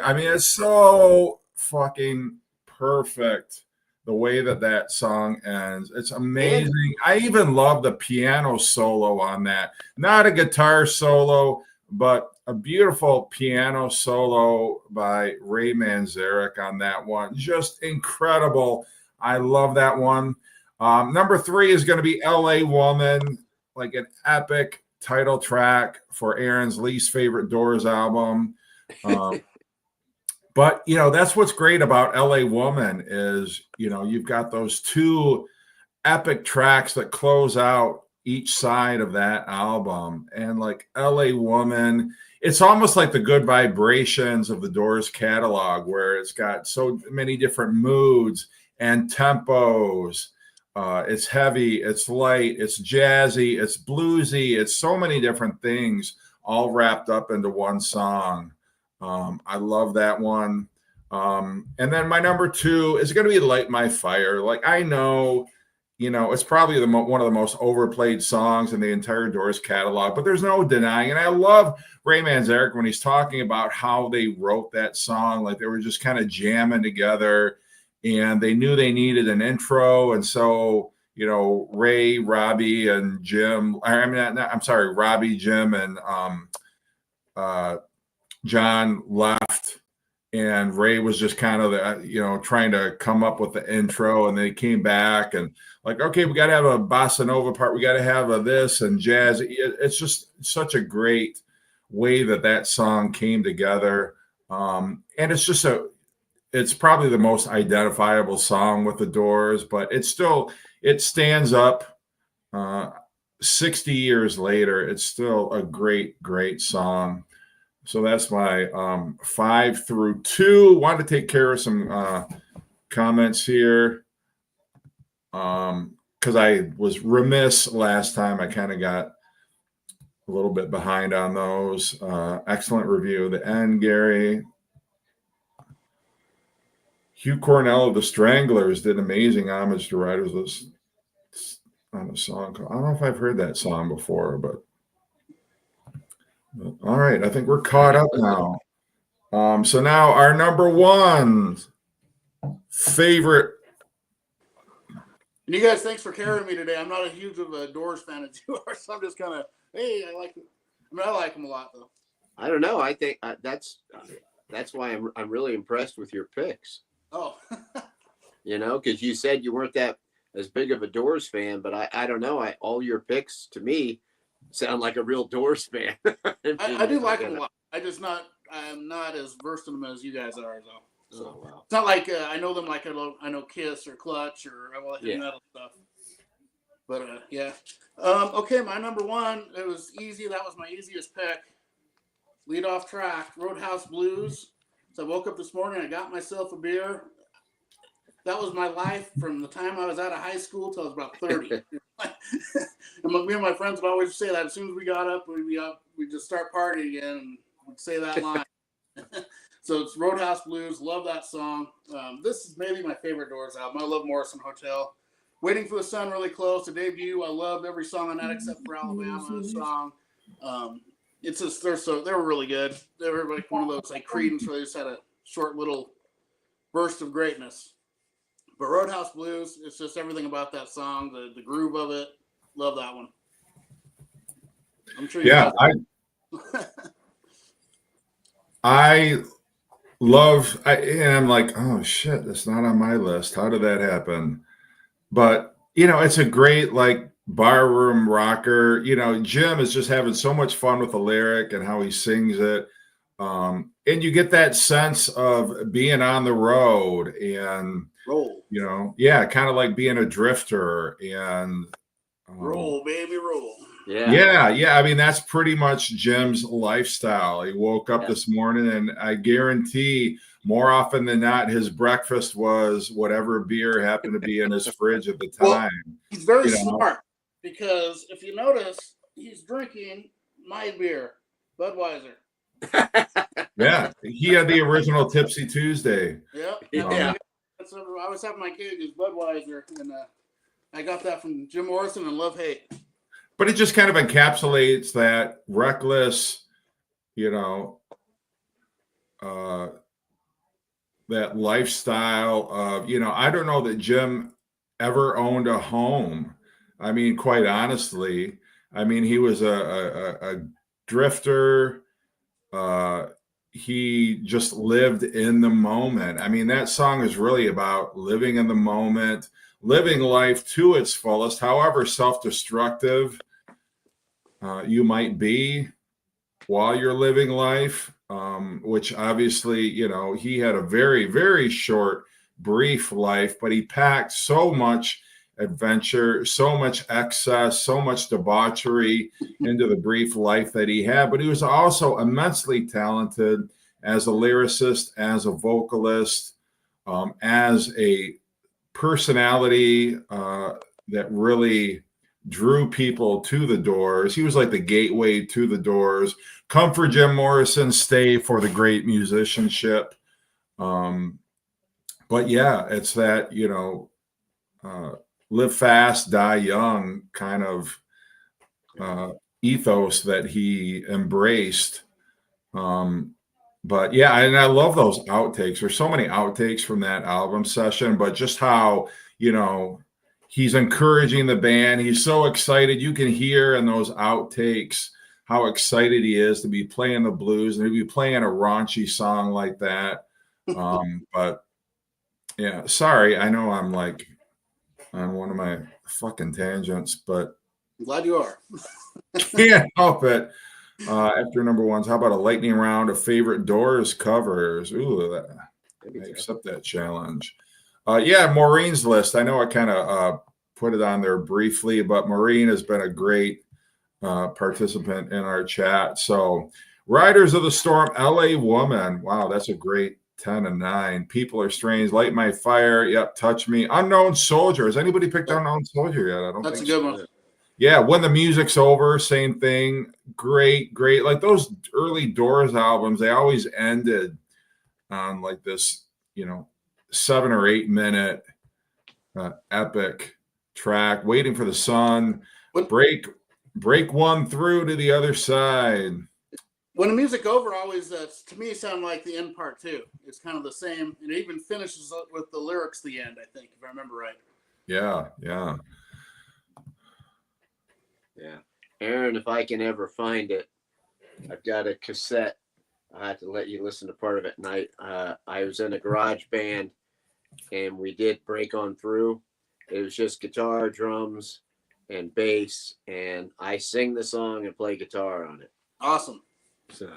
S2: I mean, it's so fucking perfect. The way that song ends, it's amazing. I even love the piano solo on that. Not a guitar solo, but a beautiful piano solo by Ray Manzarek on that one. Just incredible. I love that one. Number 3 is going to be LA Woman, like an epic title track for Aaron's least favorite Doors album. But, that's what's great about LA Woman is, you've got those 2 epic tracks that close out each side of that album. And like LA Woman, it's almost like the Good Vibrations of the Doors catalog, where it's got so many different moods and tempos. It's heavy, it's light, it's jazzy, it's bluesy, it's so many different things all wrapped up into one song. I love that one. And then my number 2 is going to be Light My Fire. Like, I know, it's probably one of the most overplayed songs in the entire Doors catalog, but there's no denying. And I love Ray Manzarek when he's talking about how they wrote that song. Like, they were just kind of jamming together, and they knew they needed an intro. And so, Ray, Robbie, and Jim, Robbie, Jim, and John left, and Ray was just kind of trying to come up with the intro, and they came back and like, okay, we got to have a bossa nova part. We got to have a this and jazz. It's just such a great way that song came together. And it's probably the most identifiable song with the Doors, but it stands up 60 years later. It's still a great, great song. So that's my 5 through 2. Wanted to take care of some comments here because I was remiss last time. I kind of got a little bit behind on those. Excellent review. The end, Gary. Hugh Cornell of the Stranglers did amazing homage to Riders List on a song. I don't know if I've heard that song before, but all right. I think we're caught up now. So now our number 1 favorite.
S3: And you guys, thanks for carrying me today. I'm not a huge of a Doors fan as you are, so I'm just kind of, hey, I like them. I like them a lot, though.
S1: I don't know. I think that's why I'm really impressed with your picks.
S3: Oh.
S1: Because you said you weren't that as big of a Doors fan, but I don't know. All your picks to me sound like a real Doors fan.
S3: I do like them a lot. I'm not as versed in them as you guys are, though. So
S1: oh, wow.
S3: It's not like I know them like I know Kiss or Clutch or metal stuff. But yeah. Okay, my number 1, it was easy. That was my easiest pick. Lead off track, Roadhouse Blues. So I woke up this morning, I got myself a beer. That was my life from the time I was out of high school till I was about 30. And me and my friends would always say that as soon as we got up, we'd just start partying again and we'd say that line. So it's Roadhouse Blues. Love that song. This is maybe my favorite Doors album. I love Morrison Hotel. Waiting for the Sun, really close. The debut, I loved every song on that except for Alabama song. It's just they were really good. They were like one of those like Creedence where they just had a short little burst of greatness. But Roadhouse Blues, it's just everything about that song, the groove of it. Love that one. I'm sure you guys.
S2: I love, and I'm like, oh shit, that's not on my list. How did that happen? But it's a great like barroom rocker. Jim is just having so much fun with the lyric and how he sings it. And you get that sense of being on the road and
S3: roll.
S2: Kind of like being a drifter and
S3: roll, baby, roll.
S2: Yeah. I mean, that's pretty much Jim's lifestyle. He woke up this morning, and I guarantee more often than not, his breakfast was whatever beer happened to be in his fridge at the time.
S3: Well, he's very smart because if you notice, he's drinking my beer, Budweiser.
S2: Yeah, he had the original Tipsy Tuesday.
S3: Yep.
S1: Yeah.
S3: I was having my kid use Budweiser, and I got that from Jim Morrison and Love Hate.
S2: But it just kind of encapsulates that reckless, that lifestyle of, I don't know that Jim ever owned a home. I mean, quite honestly, he was a drifter. he just lived in the moment. I mean, that song is really about living in the moment, living life to its fullest, however self-destructive you might be while you're living life, which obviously, you know, he had a very, very short, brief life, but he packed so much adventure, so much excess, so much debauchery into the brief life that he had. But he was also immensely talented as a lyricist, as a vocalist, as a personality that really drew people to the Doors. He was like the gateway to the Doors. Come for Jim Morrison, stay for the great musicianship. But yeah, it's that, you know, live fast, die young kind of ethos that he embraced. But yeah, and I love those outtakes. There's so many outtakes from that album session, but just how, you know, he's encouraging the band. He's so excited. You can hear in those outtakes how excited he is to be playing the blues and to be playing a raunchy song like that. But yeah, sorry. I know I'm like on one of my fucking tangents, but
S3: I'm glad you are.
S2: can't help it. After number ones, how about a lightning round of favorite Doors covers? Ooh, I accept that challenge. Yeah, Maureen's list. I know I kind of put it on there briefly, but Maureen has been a great participant in our chat. So, Riders of the Storm, LA Woman. Wow, that's a great 10 and 9. People Are Strange, Light My Fire. Yep, Touch Me. Unknown Soldier. Has anybody picked Unknown Soldier yet? I don't
S3: That's
S2: think
S3: a good
S2: so.
S3: one.
S2: Yeah, When the Music's Over, same thing. Great, great. Like those early Doors albums, they always ended on like this, you know, 7 or 8 minute epic track. Waiting for the Sun, break one through to the other side.
S3: When the music over, always to me sound like the end part too. It's kind of the same, and it even finishes up with the lyrics. The end, I think, if I remember right.
S2: Yeah.
S1: Aaron, if I can ever find it, I've got a cassette. I have to let you listen to part of it. And I was in a garage band, and we did Break On Through. It was just guitar, drums, and bass, and I sing the song and play guitar on it.
S3: Awesome.
S1: So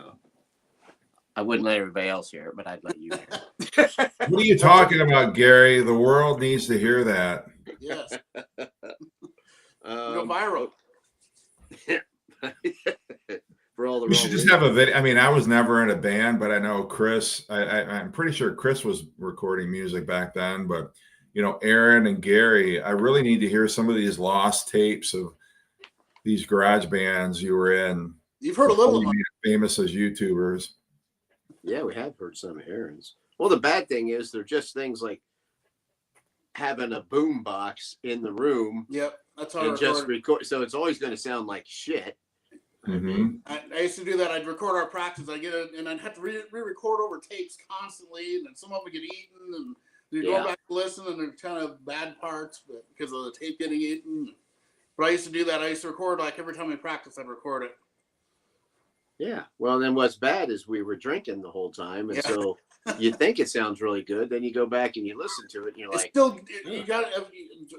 S1: I wouldn't let everybody else hear it, but I'd let you hear it.
S2: What are you talking about, Gary? The world needs to hear that.
S3: Yes. Go viral.
S1: For all the
S2: we should just have a video. I mean, I was never in a band, but I know Chris. I'm pretty sure Chris was recording music back then. But you know, Aaron and Gary, I really need to hear some of these lost tapes of these garage bands you were in.
S3: You've heard a little of them.
S2: Famous as YouTubers.
S1: Yeah, we have heard some of Aaron's. Well, the bad thing is they're just things like having a boom box in the room.
S3: Yep, that's how
S1: and just record. So it's always going to sound like shit.
S2: Mm-hmm.
S3: I used to do that. I'd record our practice. I get it, and I'd have to re-record over tapes constantly, and then some of them get eaten, and you go back and listen, and they're kind of bad parts, but because of the tape getting eaten. But I used to do that. I used to record like every time we practice, I'd record it.
S1: Yeah. Well, then what's bad is we were drinking the whole time, and so you think it sounds really good. Then you go back and you listen to it, and you're like,
S3: still, you got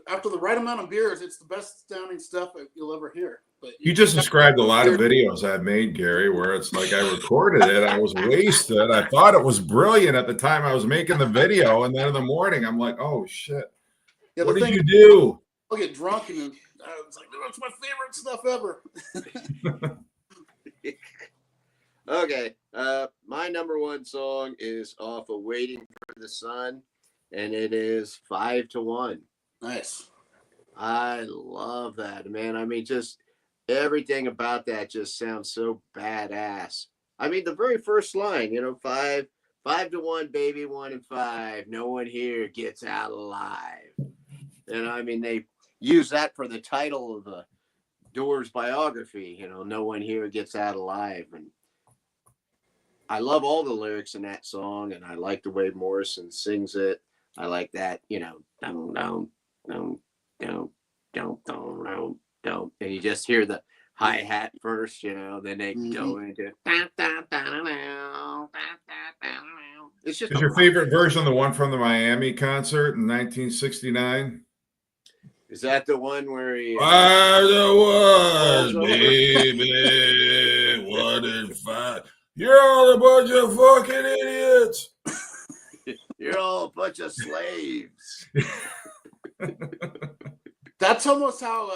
S3: after the right amount of beers, it's the best sounding stuff that you'll ever hear. But
S2: you just described a lot of videos I've made, Gary, where it's like I recorded it, I was wasted. I thought it was brilliant at the time I was making the video, and then in the morning I'm like, oh shit, what did you do?
S3: I'll get drunk and I was like, that's my favorite stuff ever.
S1: Okay, my number one song is off of Waiting for the Sun, and it is 5 to 1.
S3: Nice.
S1: I love that, man. I mean, just everything about that just sounds so badass. I mean, the very first line, you know, 5 to 1, baby, 1 and 5. No one here gets out alive. And I mean, they use that for the title of the Doors biography, you know, no one here gets out alive. And I love all the lyrics in that song, and I like the way Morrison sings it. I like that, you know, don't, and you just hear the hi-hat first, then they go into it's just
S2: Is
S1: a
S2: your
S1: rock.
S2: favorite version the one from the Miami concert in 1969?
S1: Is that the one where he
S2: Are
S1: falls
S2: the one,
S1: over?
S2: baby, 1 in 5. You're all a bunch of fucking idiots.
S1: You're all a bunch of slaves.
S3: That's almost how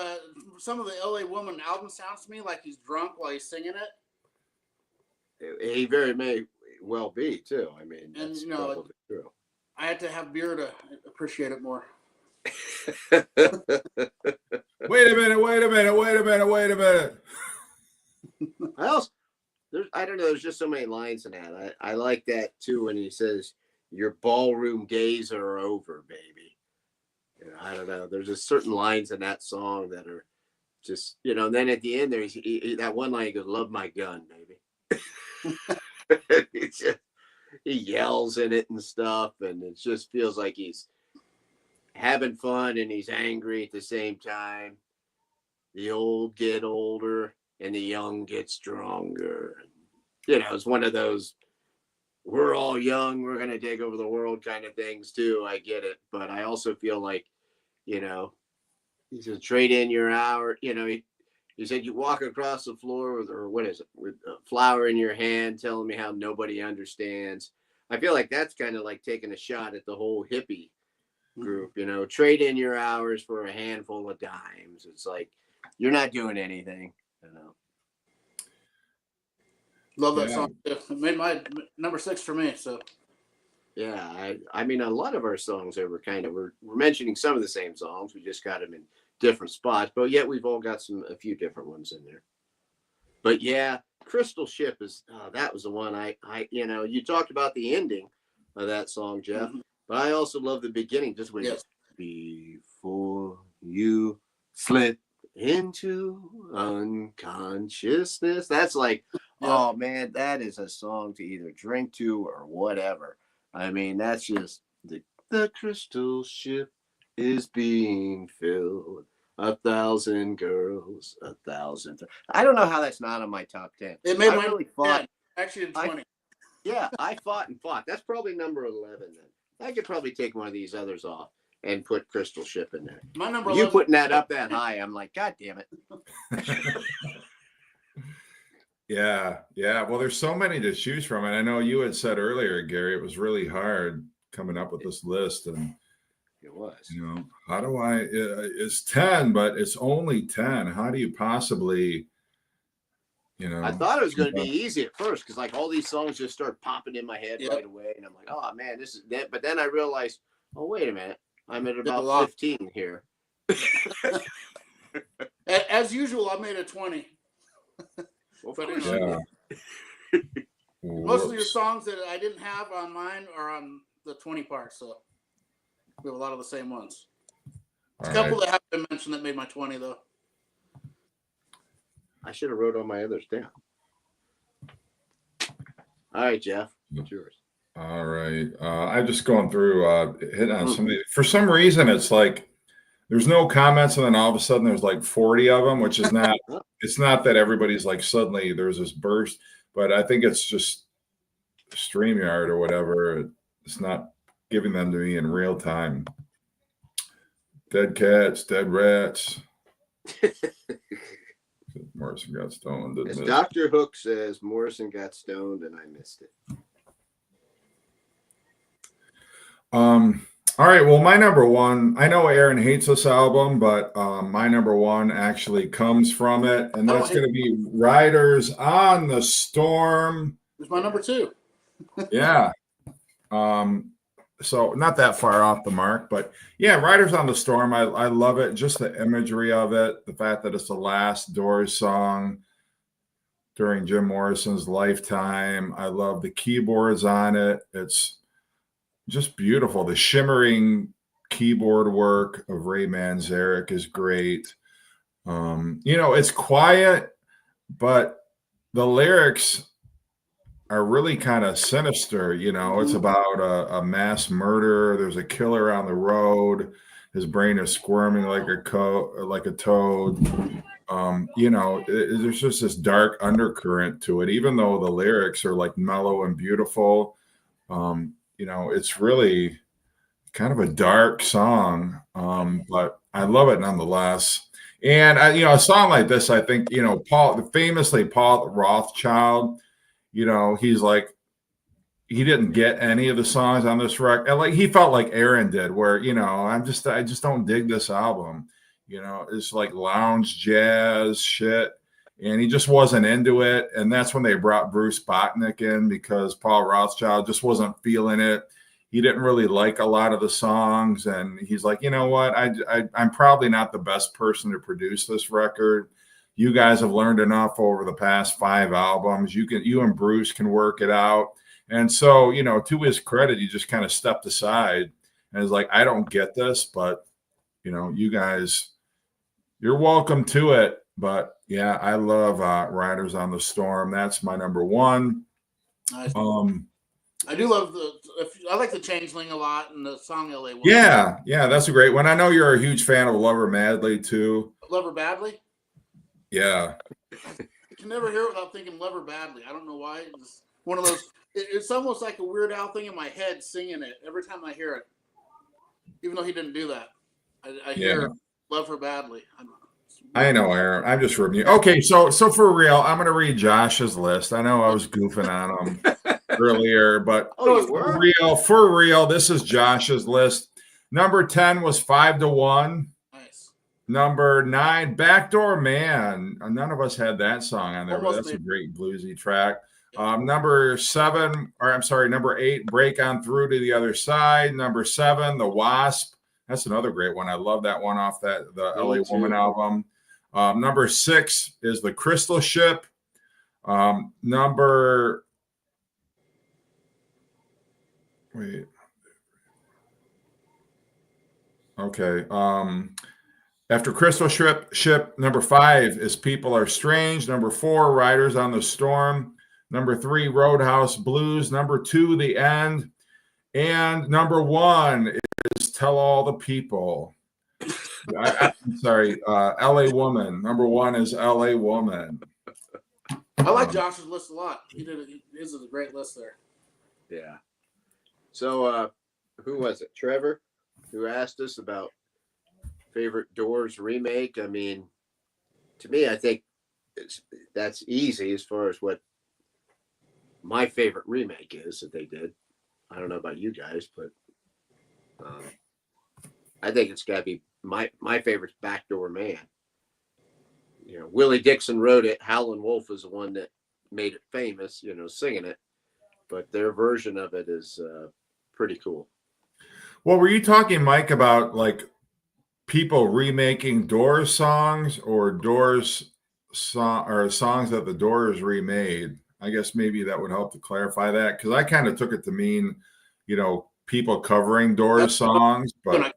S3: some of the LA Woman album sounds to me, like he's drunk while he's singing it.
S1: He very may well be too. I mean,
S3: And
S1: that's probably true.
S3: I had to have beer to appreciate it more.
S2: Wait a minute.
S1: I don't know. There's just so many lines in that. I like that too when he says, "Your ballroom days are over, baby." I don't know. There's just certain lines in that song that are just, and then at the end there's that one line, he goes, "Love my gun, baby." He yells in it and stuff, and it just feels like he's having fun and he's angry at the same time. The old get older and the young get stronger. It's one of those, we're all young, we're going to take over the world kind of things too. I get it. But I also feel like, he said, trade in your hour. He said, you walk across the floor with a flower in your hand, telling me how nobody understands. I feel like that's kind of like taking a shot at the whole hippie group, trade in your hours for a handful of dimes. It's like, you're not doing anything,
S3: Love that song. It made my number 6 for me. So
S1: yeah, I mean, a lot of our songs that we're mentioning some of the same songs. We just got them in different spots, but yet we've all got a few different ones in there. But yeah, Crystal Ship that was the one you talked about the ending of that song, Jeff, but I also love the beginning, just when it's before you slip into unconsciousness. That's like, oh man, that is a song to either drink to or whatever. I mean, that's just the crystal ship is being filled. 1,000 girls, 1,000. I don't know how that's not on my top 10.
S3: It made my
S1: really fought.
S3: Actually, 20.
S1: I fought and fought. That's probably number 11 then. I could probably take one of these others off and put Crystal Ship in there.
S3: My number
S1: you putting that up that high, I'm like, God damn it.
S2: Yeah. Well, there's so many to choose from. And I know you had said earlier, Gary, it was really hard coming up with this list. And
S1: it was.
S2: How do it's 10, but it's only 10. How do you possibly,
S1: I thought it was going to be easy at first because like all these songs just start popping in my head right away. And I'm like, oh man, this is that. But then I realized, oh, wait a minute. I'm at about 15 here.
S3: As usual, I made a 20.
S1: Well,
S3: but most of your songs that I didn't have on mine are on the 20 part, so we have a lot of the same ones. There's a couple that haven't been mentioned that made my 20 though.
S1: I should have wrote all my others down. All right, Jeff, it's yours.
S2: All right. I'm just going through, hitting on some of these. For some reason, it's like there's no comments, and then all of a sudden there's like 40 of them, which is not, it's not that everybody's like suddenly there's this burst, but I think it's just StreamYard or whatever. It's not giving them to me in real time. Dead cats, dead rats. Morrison got stoned.
S1: As Dr. Hook says, Morrison got stoned and I missed it.
S2: All right. Well, my number one, I know Aaron hates this album, but my number one actually comes from it. And that's going to be Riders on the Storm.
S3: It's my number 2.
S2: Yeah. So not that far off the mark, but yeah, Riders on the Storm. I love it. Just the imagery of it. The fact that it's the last Doors song during Jim Morrison's lifetime. I love the keyboards on it. It's just beautiful. The shimmering keyboard work of Ray Manzarek is great. It's quiet, but the lyrics are really kind of sinister. It's about a mass murder. There's a killer on the road. His brain is squirming like a toad. There's just this dark undercurrent to it, even though the lyrics are like mellow and beautiful. It's really kind of a dark song, but I love it nonetheless. And a song like this, I think, Paul Rothchild, he's like, he didn't get any of the songs on this record. Like he felt like Aaron did, where I just don't dig this album. It's like lounge jazz shit, and he just wasn't into it. And that's when they brought Bruce Botnick in, because Paul Rothchild just wasn't feeling it. He didn't really like a lot of the songs, and he's like, you know what? I'm probably not the best person to produce this record. You guys have learned enough over the past 5 albums. You and Bruce can work it out. And so, to his credit, he just kind of stepped aside and is like, I don't get this, but you guys, you're welcome to it. But yeah, I love Riders on the Storm. That's my number one.
S3: Nice. I do love I like the Changeling a lot, and the song LA Woman.
S2: Yeah, that's a great one. I know you're a huge fan of Love Her Madly too.
S3: Love Her Badly?
S2: Yeah.
S3: I can never hear it without thinking Love Her Badly. I don't know why. It's one of those, it's almost like a Weird Al thing in my head singing it every time I hear it. Even though he didn't do that. I hear Love Her Badly.
S2: I know, Aaron. I'm just ripping you. Okay, so for real, I'm going to read Josh's list. I know I was goofing on him earlier, but for real, this is Josh's list. Number 10 was 5 to 1.
S3: Nice.
S2: Number 9, Backdoor Man. None of us had that song on there, but that's a great bluesy track. Number 8, Break On Through to the Other Side. Number 7, The Wasp. That's another great one. I love that one off the LA Woman album. Number 6 is The Crystal Ship. After Crystal Ship, number 5 is People Are Strange. Number 4, Riders on the Storm. Number 3, Roadhouse Blues. Number 2, The End. And number 1 is Tell All the People. I'm sorry, LA Woman. Number 1 is LA Woman.
S3: I like Josh's list a lot. His is a great list there.
S1: Yeah. So, who was it? Trevor, who asked us about favorite Doors remake. I mean, to me, I think that's easy as far as what my favorite remake is that they did. I don't know about you guys, but I think it's got to be my favorite's Backdoor Man. Willie Dixon wrote it. Howlin' Wolf is the one that made it famous, singing it. But their version of it is pretty cool.
S2: Well, were you talking, Mike, about like people remaking Doors songs or Doors songs that the Doors remade? I guess maybe that would help to clarify that, because I kind of took it to mean, people covering Doors songs. But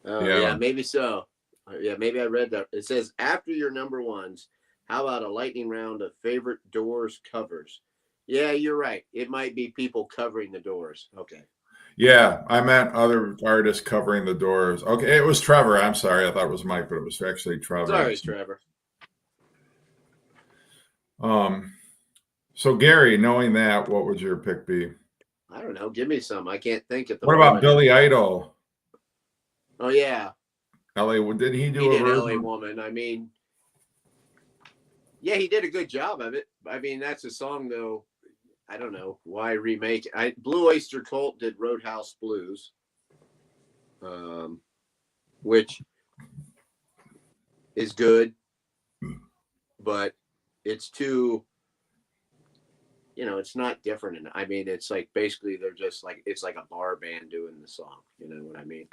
S1: yeah, maybe so. Yeah, maybe I read that. It says, after your number ones, how about a lightning round of favorite Doors covers? Yeah, you're right. It might be people covering the Doors. Okay.
S2: Yeah, I meant other artists covering the Doors. Okay, it was Trevor. I'm sorry. I thought it was Mike, but it was actually Trevor.
S1: Sorry, Trevor.
S2: So Gary, knowing that, what would your pick be?
S1: I don't know. Give me some. I can't think of the
S2: What about Billy Idol?
S1: Oh yeah.
S2: Did he do a version?
S1: LA Woman. I mean, yeah, he did a good job of it. I mean, that's a song though. I don't know why remake it. Blue Oyster Cult did Roadhouse Blues, which is good, but it's too, it's not different. And I mean, it's like basically they're just like, it's like a bar band doing the song. You know what I mean?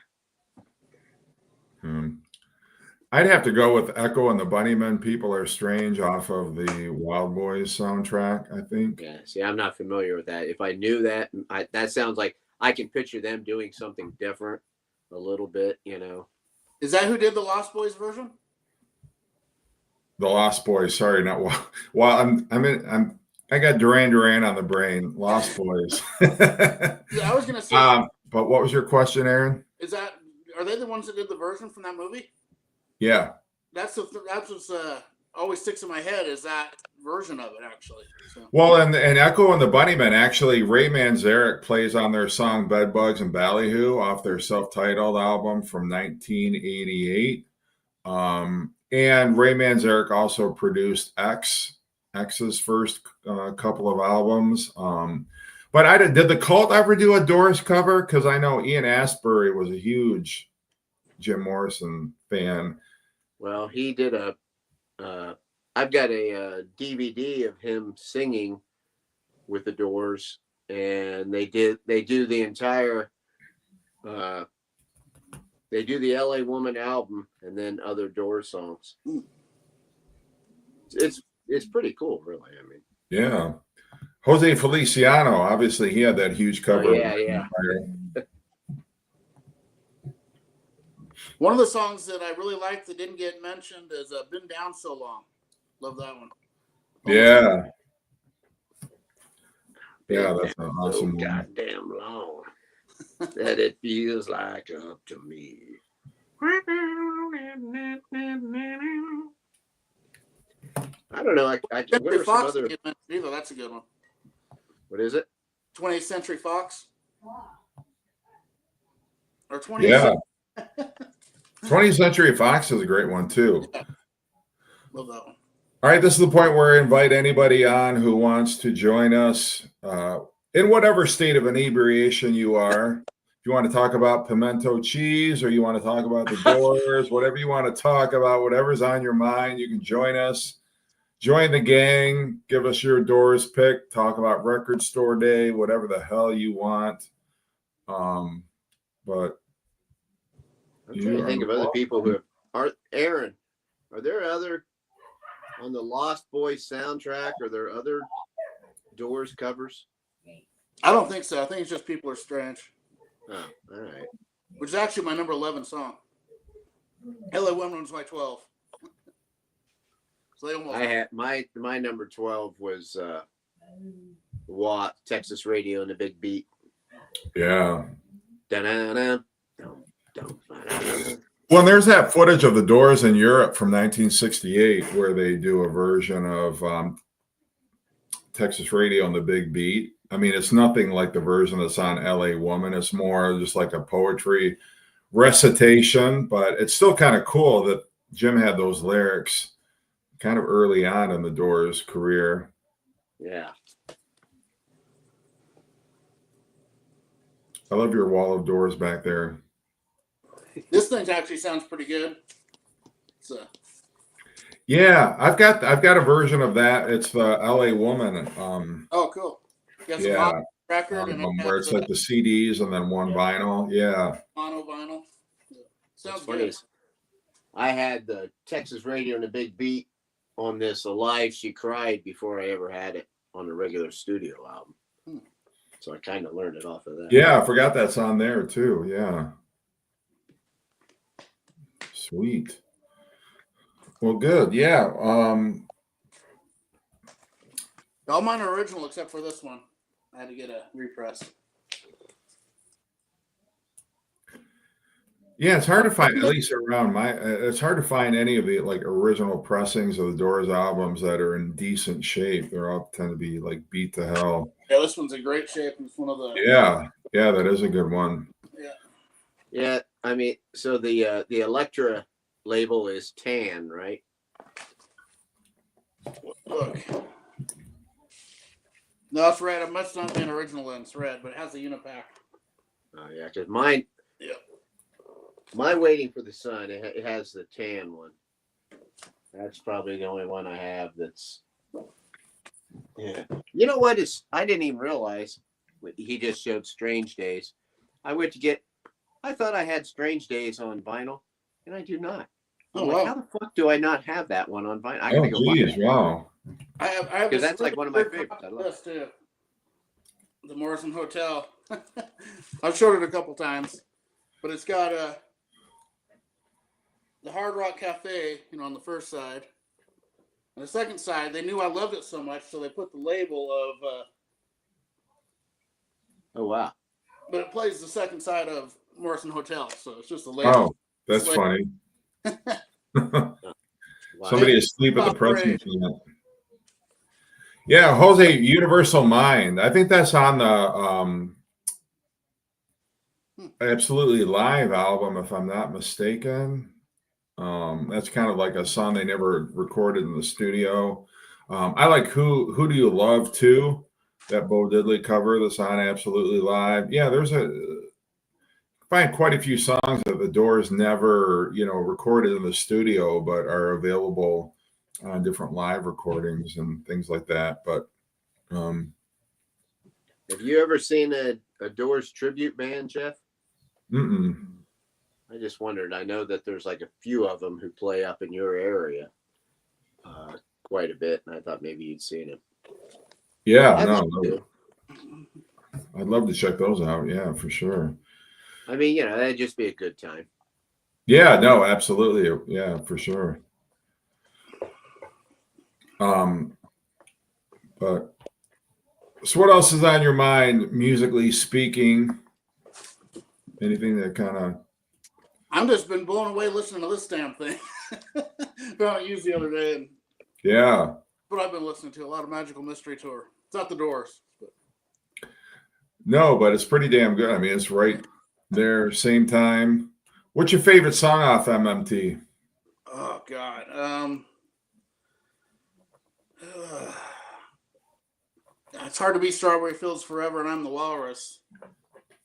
S2: I'd have to go with Echo and the Bunnymen. People Are Strange off of the Wild Boys soundtrack, I think.
S1: Yeah, see, I'm not familiar with that. If I knew that, that sounds like I can picture them doing something different a little bit,
S3: Is that who did the Lost Boys version?
S2: The Lost Boys, sorry, not I got Duran Duran on the brain. Lost Boys.
S3: Yeah, I was gonna say.
S2: But what was your question, Aaron?
S3: Are they the ones that did the version from that movie?
S2: Yeah.
S3: that's what's always sticks in my head is that version of it actually. So.
S2: Well, and Echo and the Bunnymen, actually, Ray Manzarek plays on their song Bedbugs and Ballyhoo off their self-titled album from 1988. And Ray Manzarek also produced X's first couple of albums. But did the Cult ever do a Doors cover? Because I know Ian Astbury was a huge Jim Morrison fan.
S1: Well, he did I've got a DVD of him singing with the Doors, and they do the entire they do the LA Woman album and then other Doors songs. It's pretty cool, really. I mean,
S2: yeah. Jose Feliciano, obviously, he had that huge cover.
S1: Yeah.
S3: One of the songs that I really liked that didn't get mentioned is "Been Down So Long." Love that one.
S2: Yeah. Yeah, that's an awesome one.
S1: Goddamn long that it feels like up to me. I don't know.
S3: Century Fox didn't get mentioned either. That's a good one.
S1: What is it?
S3: 20th Century Fox. Or 20th.
S2: Yeah. 20th Century Fox is a great one too.
S3: Yeah. Love that one.
S2: All right, this is the point where I invite anybody on who wants to join us in whatever state of inebriation you are. If you want to talk about pimento cheese or you want to talk about the Doors, whatever you want to talk about, whatever's on your mind, you can join us. Join the gang. Give us your Doors pick. Talk about Record Store Day, whatever the hell you want. But
S1: I'm trying to think of other people who are. Aaron, are there other on the Lost Boys soundtrack? Are there other Doors covers?
S3: I don't think so. I think it's just People Are Strange.
S1: Oh, all right.
S3: Which is actually my number 11 song. LA Woman was my 12. So they almost.
S1: I had my number 12 was Watt, Texas Radio and the Big Beat.
S2: yeah.
S1: Da-na-na.
S2: Well, there's that footage of the Doors in Europe from 1968 where they do a version of Texas Radio and the Big Beat. I mean, it's nothing like the version that's on LA Woman. It's more just like a poetry recitation, but it's still kind of cool that Jim had those lyrics kind of early on in the Doors' career.
S1: Yeah.
S2: I love your wall of doors back there.
S3: This thing actually sounds pretty good. So.
S2: Yeah, I've got a version of that. It's the LA Woman.
S3: Oh, cool. You got some
S2: Yeah,
S3: record and
S2: where it's like the CDs and then one vinyl. Yeah,
S3: mono vinyl. Yeah. Sounds
S1: funny.
S3: good.
S1: I had the Texas Radio and the Big Beat on this Alive She Cried before I ever had it on the regular studio album. So I kind of learned it off of that.
S2: yeah, I forgot that's on there too. Yeah, sweet. Well, good. Yeah.
S3: All mine are original except for this one. I had to get a repress.
S2: Yeah, it's hard to find, at least around it's hard to find any of the like original pressings of the Doors albums that are in decent shape. They're all tend to be like beat to hell.
S3: Yeah, this one's in great shape. It's one of the.
S2: Yeah, that is a good one.
S3: Yeah.
S1: Yeah, I mean, so the Elektra label is tan, right?
S3: Look. No, it's red. It must not be an original then. It's red, but it has the Unipack.
S1: Oh yeah, because mine.
S3: Yeah.
S1: My Waiting for the Sun, it has the tan one. That's probably the only one I have that's. Yeah. You know what? I didn't even realize he just showed Strange Days. I thought I had Strange Days on vinyl, and I do not.
S3: Oh, wow.
S1: How the fuck do I not have that one on vinyl? I
S2: Oh,
S1: gotta go buy
S2: geez,
S1: it.
S2: wow.
S3: I have
S1: Because that's like one of my favorites. I love
S3: this too. The Morrison Hotel. I've showed it a couple times, but it's got the Hard Rock Cafe, on the first side. On the second side, they knew I loved it so much, so they put the label of.
S1: Oh wow!
S3: But it plays the second side of Morrison Hotel, so it's just a label.
S2: Oh, that's funny.
S1: Wow.
S2: Somebody asleep at the
S3: Top grade.
S2: president's unit. Yeah, Jose, Universal Mind. I think that's on the Absolutely Live album, if I'm not mistaken. That's kind of like a song they never recorded in the studio. I like Who Do You Love too? That Bo Diddley cover that's on Absolutely Live. Yeah, find quite a few songs that the Doors never, recorded in the studio, but are available on different live recordings and things like that. But
S1: have you ever seen a Doors tribute band, Jeff?
S2: mm-mm.
S1: I just wondered. I know that there's like a few of them who play up in your area quite a bit, and I thought maybe you'd seen it.
S2: Yeah, I'd love to check those out. Yeah, for sure.
S1: I mean, that'd just be a good time.
S2: Yeah, no, absolutely. Yeah, for sure. But so what else is on your mind, musically speaking? Anything that kind of...
S3: I'm just been blown away listening to this damn thing. Found it used the other day. And
S2: Yeah.
S3: what I've been listening to, a lot of Magical Mystery Tour. It's not the Doors. But.
S2: No, but it's pretty damn good. I mean, it's right there, same time. What's your favorite song off MMT?
S3: Oh, God. It's hard to beat Strawberry Fields Forever and I'm the Walrus.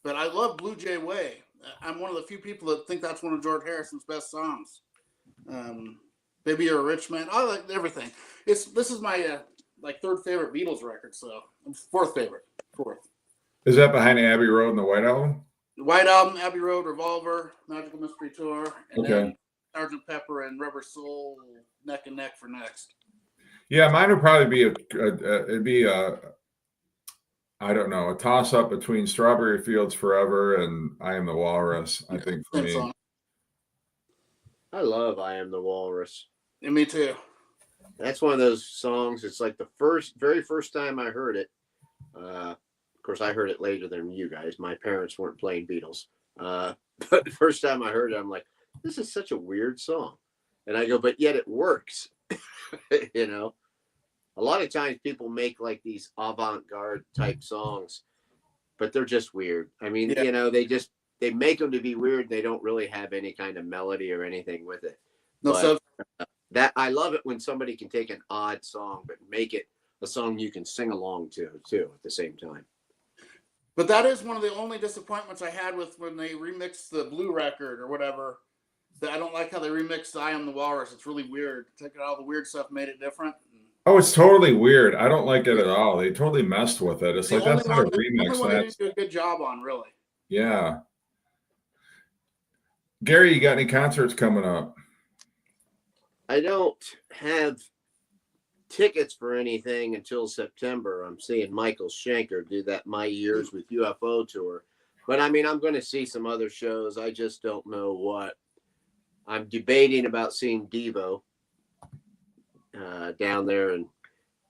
S3: But I love Blue Jay Way. I'm one of the few people that think that's one of George Harrison's best songs. Baby You're a Rich Man. I like everything. This is my third favorite Beatles record, so fourth favorite.
S2: Is that Behind Abbey Road and the White Album?
S3: The White Album, Abbey Road, Revolver, Magical Mystery Tour, and then Sgt. Pepper and Rubber Soul neck and neck for next.
S2: Yeah, mine would probably be I don't know, a toss-up between Strawberry Fields Forever and I Am the Walrus, I think, for me.
S3: Song.
S1: I love I Am the Walrus.
S3: And me too.
S1: That's one of those songs. It's like the very first time I heard it. Of course, I heard it later than you guys. My parents weren't playing Beatles. But the first time I heard it, I'm like, this is such a weird song. And I go, but yet it works. A lot of times people make like these avant-garde type songs, but they're just weird. I mean, they make them to be weird. They don't really have any kind of melody or anything with it. That I love it when somebody can take an odd song, but make it a song you can sing along to too at the same time.
S3: But that is one of the only disappointments I had with when they remixed the Blue record or whatever. I don't like how they remixed I Am the Walrus. It's really weird. Taking all the weird stuff, made it different.
S2: Oh, it's totally weird. I don't like it at all. They totally messed with it. It's like that's not a remix.
S3: The only one they didn't do a good job on, really.
S2: Yeah. Gary, you got any concerts coming up?
S1: I don't have tickets for anything until September. I'm seeing Michael Schenker do that My Years with UFO tour. But I mean, I'm going to see some other shows. I just don't know what. I'm debating about seeing Devo down there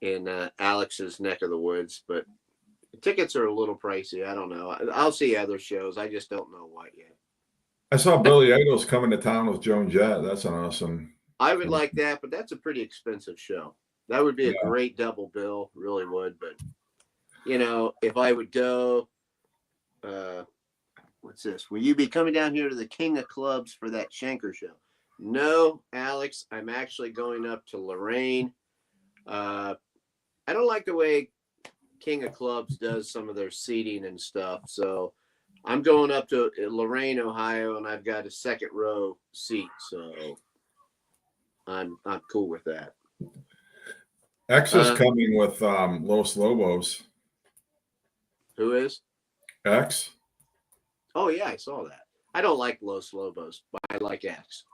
S1: in Alex's neck of the woods, but the tickets are a little pricey. I don't know. I'll see other shows. I just don't know what yet.
S2: I saw Billy Idol's coming to town with Joan Jett. That's an awesome.
S1: I would like that, but that's a pretty expensive show. That would be a great double bill, really would. But if I would go, what's this? Will you be coming down here to the King of Clubs for that Schenker show? No, Alex, I'm actually going up to Lorraine. I don't like the way King of Clubs does some of their seating and stuff. So I'm going up to Lorraine, Ohio, and I've got a second row seat. So I'm cool with that.
S2: X is coming with Los Lobos.
S1: Who is?
S2: X.
S1: Oh, yeah, I saw that. I don't like Los Lobos, but I like X.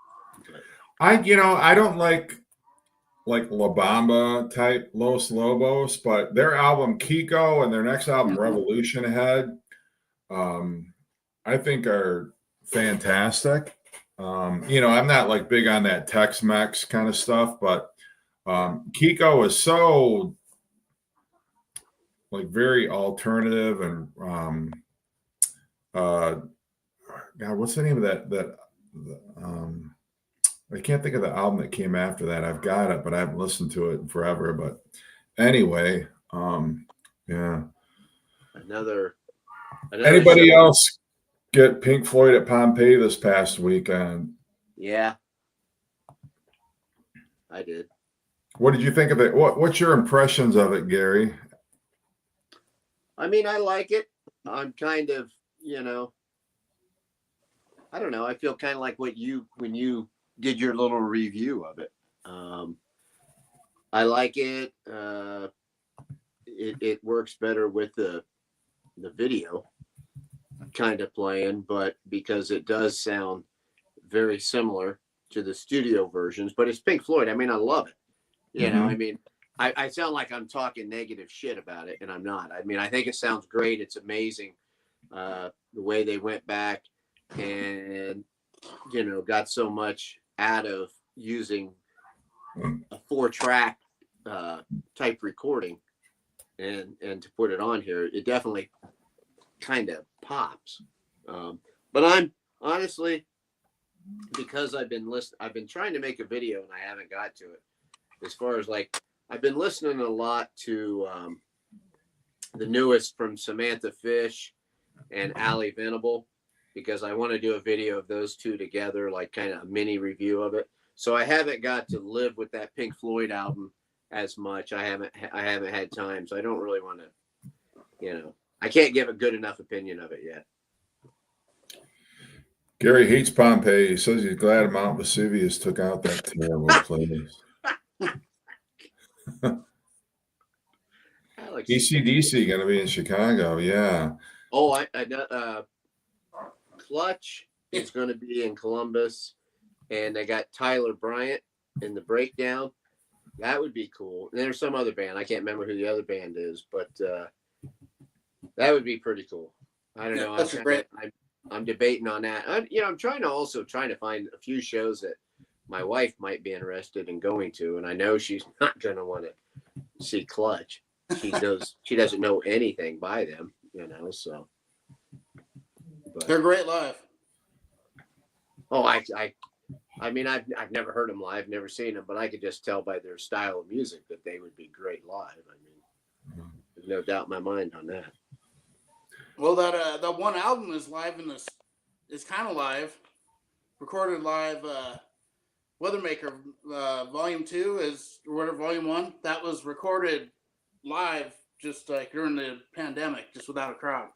S2: I don't like La Bamba type Los Lobos, but their album Kiko and their next album Revolution Ahead, I think are fantastic. I'm not like big on that Tex-Mex kind of stuff, but Kiko is so like very alternative and God, what's the name of that I can't think of the album that came after that. I've got it, but I haven't listened to it in forever. But anyway, yeah.
S1: Another
S2: Anybody
S1: show.
S2: else get Pink Floyd at Pompeii this past weekend?
S1: Yeah, I did.
S2: What did you think of it? What's your impressions of it, Gary?
S1: I mean, I like it. I'm kind of, I don't know. I feel kind of like when you did your little review of it. I like it. It works better with the video kind of playing, but because it does sound very similar to the studio versions, but it's Pink Floyd. I mean, I love it. I mean, I sound like I'm talking negative shit about it, and I'm not. I mean, I think it sounds great. It's amazing the way they went back and, got so much out of using a 4-track type recording and to put it on here. It definitely kind of pops. But I'm honestly, because I've been trying to make a video and I haven't got to it. As far as like, I've been listening a lot to the newest from Samantha Fish and Ali Venable, because I want to do a video of those two together, like kind of a mini review of it. So I haven't got to live with that Pink Floyd album as much. I haven't had time, so I don't really want to, I can't give a good enough opinion of it yet.
S2: Gary hates Pompeii. He says he's glad Mount Vesuvius took out that terrible place. AC/DC going to be in Chicago, yeah.
S1: Oh, I know. Clutch is going to be in Columbus, and they got Tyler Bryant in the Breakdown. That would be cool. And there's some other band. I can't remember who the other band is, but that would be pretty cool. I don't know. I'm debating on that. I'm trying to find a few shows that my wife might be interested in going to, and I know she's not going to want to see Clutch. She doesn't know anything by them, so. But,
S3: they're great live.
S1: Oh, I mean, I've never heard them live, never seen them, but I could just tell by their style of music that they would be great live. I mean, there's no doubt in my mind on that.
S3: Well, that one album is live is kind of live, recorded live. Weathermaker Volume 2 is, or whatever, Volume 1, that was recorded live just like during the pandemic, just without a crowd.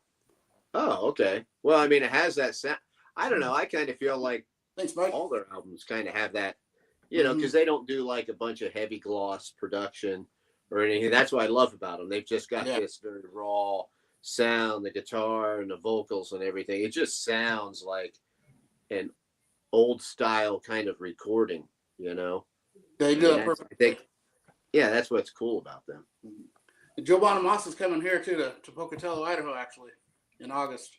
S1: Oh, okay. Well, I mean, it has that sound. I don't know. I kind of feel like
S3: Thanks, Mike.
S1: All their albums kind of have that, because they don't do like a bunch of heavy gloss production or anything. That's what I love about them. They've just got this very raw sound, the guitar and the vocals and everything. It just sounds like an old style kind of recording, They do it perfect. I think, that's what's cool about them.
S3: Joe Bonamassa is coming here too to Pocatello, Idaho, actually, in August.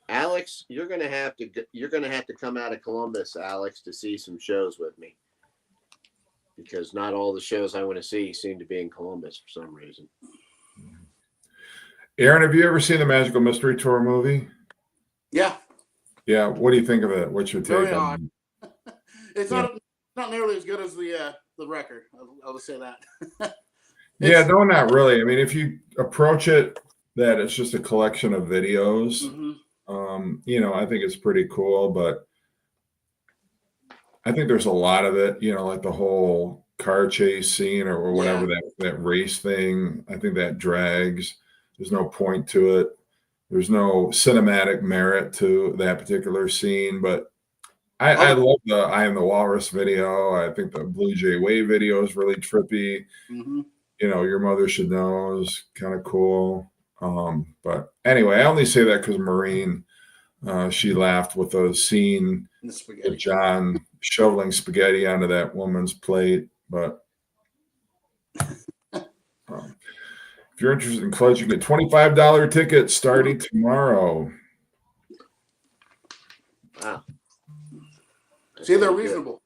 S1: Alex, you're gonna have to come out of Columbus, Alex, to see some shows with me, because not all the shows I want to see seem to be in Columbus for some reason.
S2: Aaron, have you ever seen the Magical Mystery Tour movie?
S3: Yeah.
S2: Yeah. What do you think of it? What's your take on
S3: it? It's not nearly as good as the record. I'll just say that.
S2: No, not really. I mean, if you approach it that it's just a collection of videos, I think it's pretty cool, but I think there's a lot of it, like the whole car chase scene or whatever, that race thing. I think that drags. There's no point to it. There's no cinematic merit to that particular scene, but I love the I Am the Walrus video. I think the Blue Jay Way video is really trippy. Your Mother Should Know is kind of cool. But anyway, I only say that because Maureen, she laughed with a scene with John shoveling spaghetti onto that woman's plate. But if you're interested in Clutch, you get $25 tickets starting tomorrow.
S1: Wow.
S3: See, they're reasonable.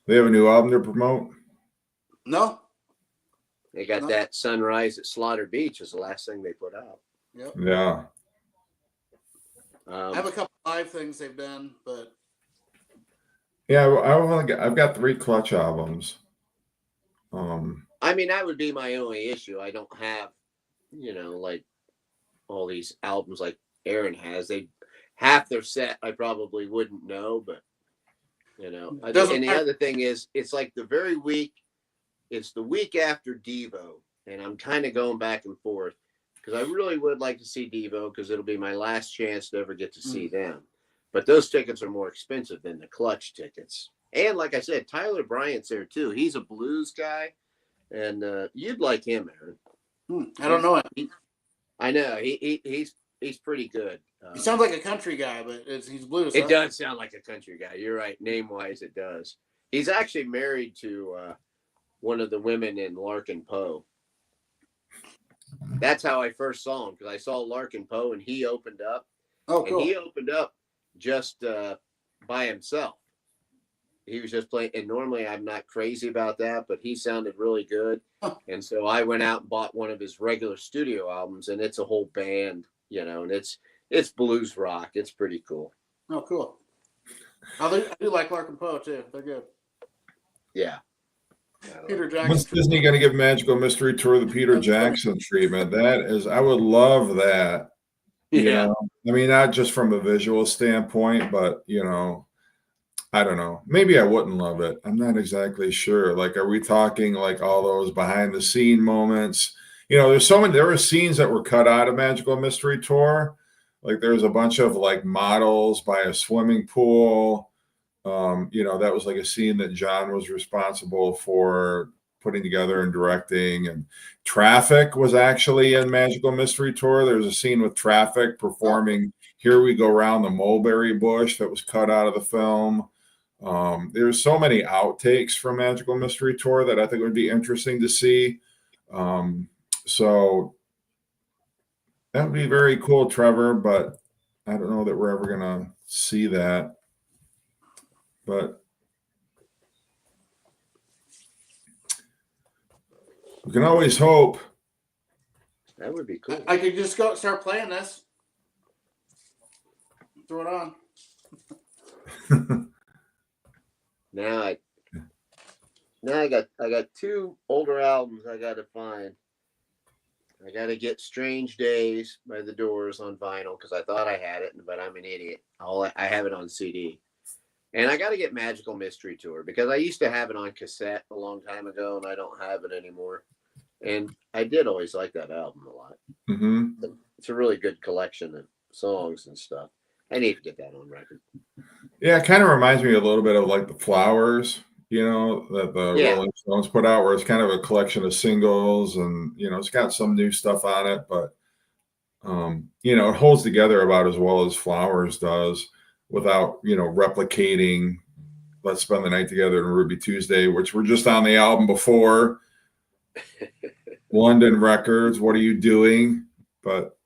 S2: They have a new album to promote?
S3: No.
S1: They got that Sunrise at Slaughter Beach is the last thing they put out.
S3: Yep.
S2: Yeah.
S3: I have a couple live things they've done, but
S2: Yeah, I've got 3 Clutch albums.
S1: I mean, that would be my only issue. I don't have, like all these albums like Aaron has. They half their set I probably wouldn't know, but and the other thing is it's like it's the week after Devo, and I'm kind of going back and forth because I really would like to see Devo because it'll be my last chance to ever get to see them. But those tickets are more expensive than the Clutch tickets. And like I said, Tyler Bryant's there too. He's a blues guy, and you'd like him, Aaron.
S3: I don't know him.
S1: I know he's pretty good.
S3: He sounds like a country guy, but he's blues.
S1: It does sound like a country guy. You're right. Name wise, it does. He's actually married to one of the women in Larkin Poe. That's how I first saw him, because I saw Larkin Poe and he opened up.
S3: Oh, cool.
S1: And he opened up just by himself. He was just playing. And normally I'm not crazy about that, but he sounded really good. And so I went out and bought one of his regular studio albums, and it's a whole band, and it's blues rock. It's pretty cool.
S3: Oh, cool. I do like Larkin Poe too. They're good.
S1: Yeah.
S3: Peter Jackson.
S2: When's Disney going to give Magical Mystery Tour the Peter Jackson treatment? I would love that.
S1: Yeah.
S2: I mean, not just from a visual standpoint, but I don't know. Maybe I wouldn't love it. I'm not exactly sure. Like, are we talking like all those behind the scene moments? There were scenes that were cut out of Magical Mystery Tour. Like there's a bunch of like models by a swimming pool. That was like a scene that John was responsible for putting together and directing. And Traffic was actually in Magical Mystery Tour. There was a scene with Traffic performing Here We Go Round the Mulberry Bush that was cut out of the film. There's so many outtakes from Magical Mystery Tour that I think would be interesting to see. So that would be very cool, Trevor, but I don't know that we're ever going to see that. But we can always hope.
S1: That would be cool.
S3: I could just go start playing this. Throw it on.
S1: Now I got 2 older albums I got to find. I got to get Strange Days by The Doors on vinyl because I thought I had it, but I'm an idiot. I have it on CD. And I got to get Magical Mystery Tour because I used to have it on cassette a long time ago, and I don't have it anymore. And I did always like that album a lot.
S2: Mm-hmm.
S1: It's a really good collection of songs and stuff. I need to get that on record.
S2: Yeah, it kind of reminds me a little bit of like the Flowers, that the Rolling Stones put out, where it's kind of a collection of singles, and it's got some new stuff on it, but it holds together about as well as Flowers does without replicating Let's Spend the Night Together and Ruby Tuesday, which were just on the album before. London Records, What Are You Doing? But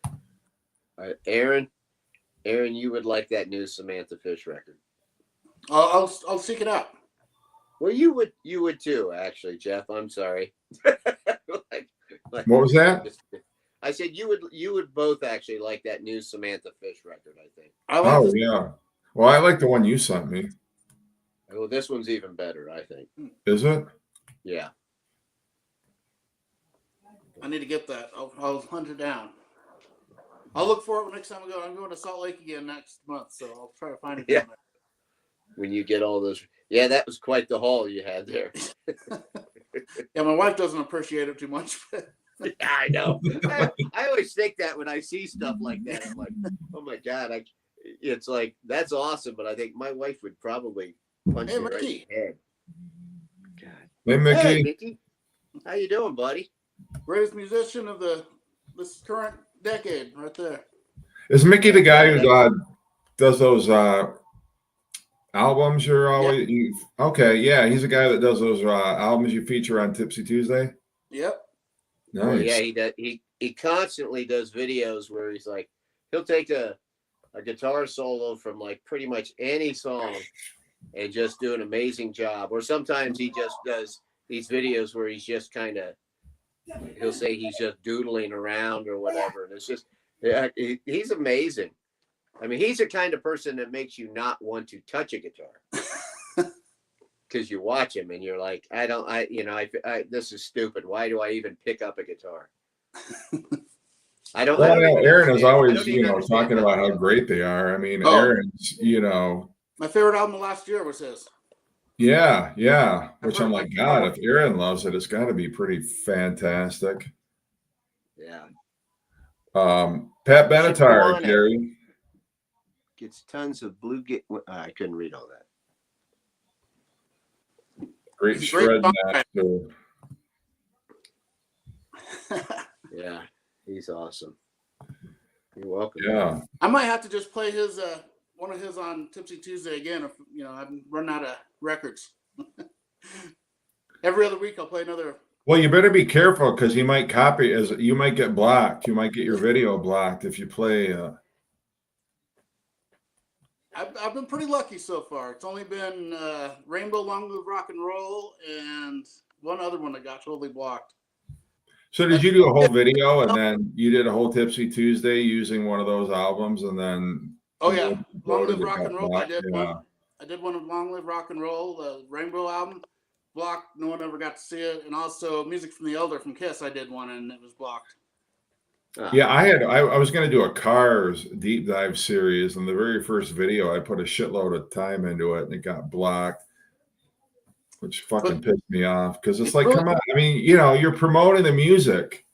S1: all right, Aaron, you would like that new Samantha Fish record.
S3: I'll seek it out.
S1: Well, you would too, actually, Jeff. I'm sorry.
S2: What was that?
S1: I said you would both actually like that new Samantha Fish record, I think.
S2: Yeah. Well, I like the one you sent me.
S1: Well, this one's even better, I think.
S2: Is it?
S1: Yeah.
S3: I need to get that. I'll hunt it down. I'll look for it next time I go. I'm going to Salt Lake again next month, so I'll try to find it.
S1: Yeah. When you get all those. Yeah, that was quite the haul you had there.
S3: Yeah, my wife doesn't appreciate it too much.
S1: Yeah, I know. I always think that when I see stuff like that, I'm like, oh my God, it's like, that's awesome. But I think my wife would probably punch me right in the head. God.
S2: Hey, Mickey.
S1: Hey, Mickey. How you doing, buddy?
S3: Greatest musician of this current decade, right there.
S2: Is Mickey the guy who does those albums you're always okay, yeah, he's a guy that does those albums you feature on Tipsy Tuesday?
S3: Yep.
S2: Nice.
S1: Well, yeah, he does. He constantly does videos where he's like, he'll take a guitar solo from like pretty much any song and just do an amazing job. Or sometimes he just does these videos where he's just kind of, he'll say he's just doodling around or whatever. And it's just, yeah, he's amazing. I mean, he's the kind of person that makes you not want to touch a guitar. Because you watch him and you're like, this is stupid. Why do I even pick up a guitar? I don't.
S2: Well,
S1: I don't even
S2: Aaron is
S1: understand.
S2: always, talking about how great they are. I mean, Aaron's,
S3: My favorite album last year was his.
S2: Yeah. Which I'm like, God, if Aaron loves it, it's got to be pretty fantastic.
S1: Yeah.
S2: Pat Benatar, Gary.
S1: Gets tons of blue. I couldn't read all that.
S2: Great shred master.
S1: Yeah, he's awesome. You're welcome.
S2: Yeah.
S3: I might have to just play his one of his on Tipsy Tuesday again if I've run out of records. Every other week I'll play another.
S2: Well, you better be careful because he might copy you might get blocked. You might get your video blocked if you play.
S3: I've been pretty lucky so far. It's only been Rainbow Long Live Rock and Roll and one other one that got totally blocked.
S2: So did you do a whole video and then you did a whole Tipsy Tuesday using one of those albums and then?
S3: Oh yeah, Long Live Rock and Roll.
S2: Blocked?
S3: I did one of Long Live Rock and Roll, the Rainbow album. Blocked. No one ever got to see it. And also Music from the Elder from Kiss. I did one and it was blocked.
S2: Yeah, I was going to do a Cars deep dive series, and the very first video I put a shitload of time into it, and it got blocked, which fucking pissed me off because it's like, come on, I mean, you're promoting the music.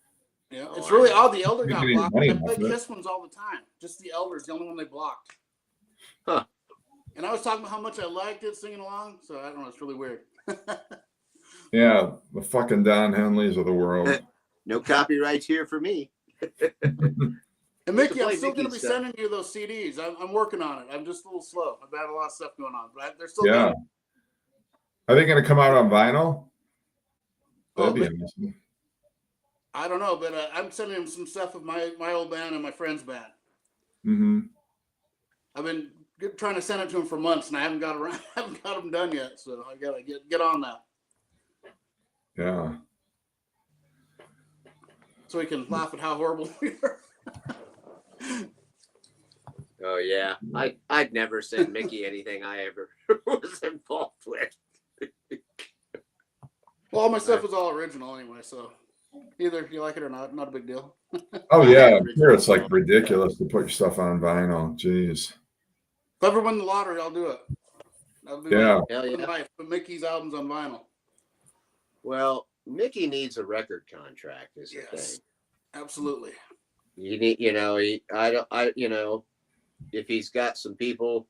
S3: Yeah, it's really odd. The Elder got blocked. I play Kiss ones all the time. Just the Elder's the only one they blocked.
S1: Huh?
S3: And I was talking about how much I liked it, singing along. So I don't know. It's really weird.
S2: Yeah, the fucking Don Henleys of the world.
S1: No copyrights here for me.
S3: And Mickey, I'm still going to be sending you those CDs. I'm working on it. I'm just a little slow. I've had a lot of stuff going on, but they're still
S2: Are they going to come out on vinyl? That'd be amazing.
S3: I don't know, but I'm sending him some stuff of my old band and my friend's band.
S2: Mm-hmm.
S3: I've been trying to send it to him for months, and I haven't got them done yet. So I got to get on that.
S2: Yeah.
S3: So we can laugh at how horrible we are.
S1: Oh yeah, I'd never send Mickey anything I ever was involved with.
S3: Well, all my stuff was all original anyway, so either you like it or not a big deal.
S2: Oh yeah, I'm sure it's like ridiculous to put your stuff on vinyl. Jeez.
S3: If I ever win the lottery, I'll do it. Hell yeah. Put Mickey's albums on vinyl.
S1: Well, Mickey needs a record contract, is the thing.
S3: Absolutely.
S1: You need, if he's got some people,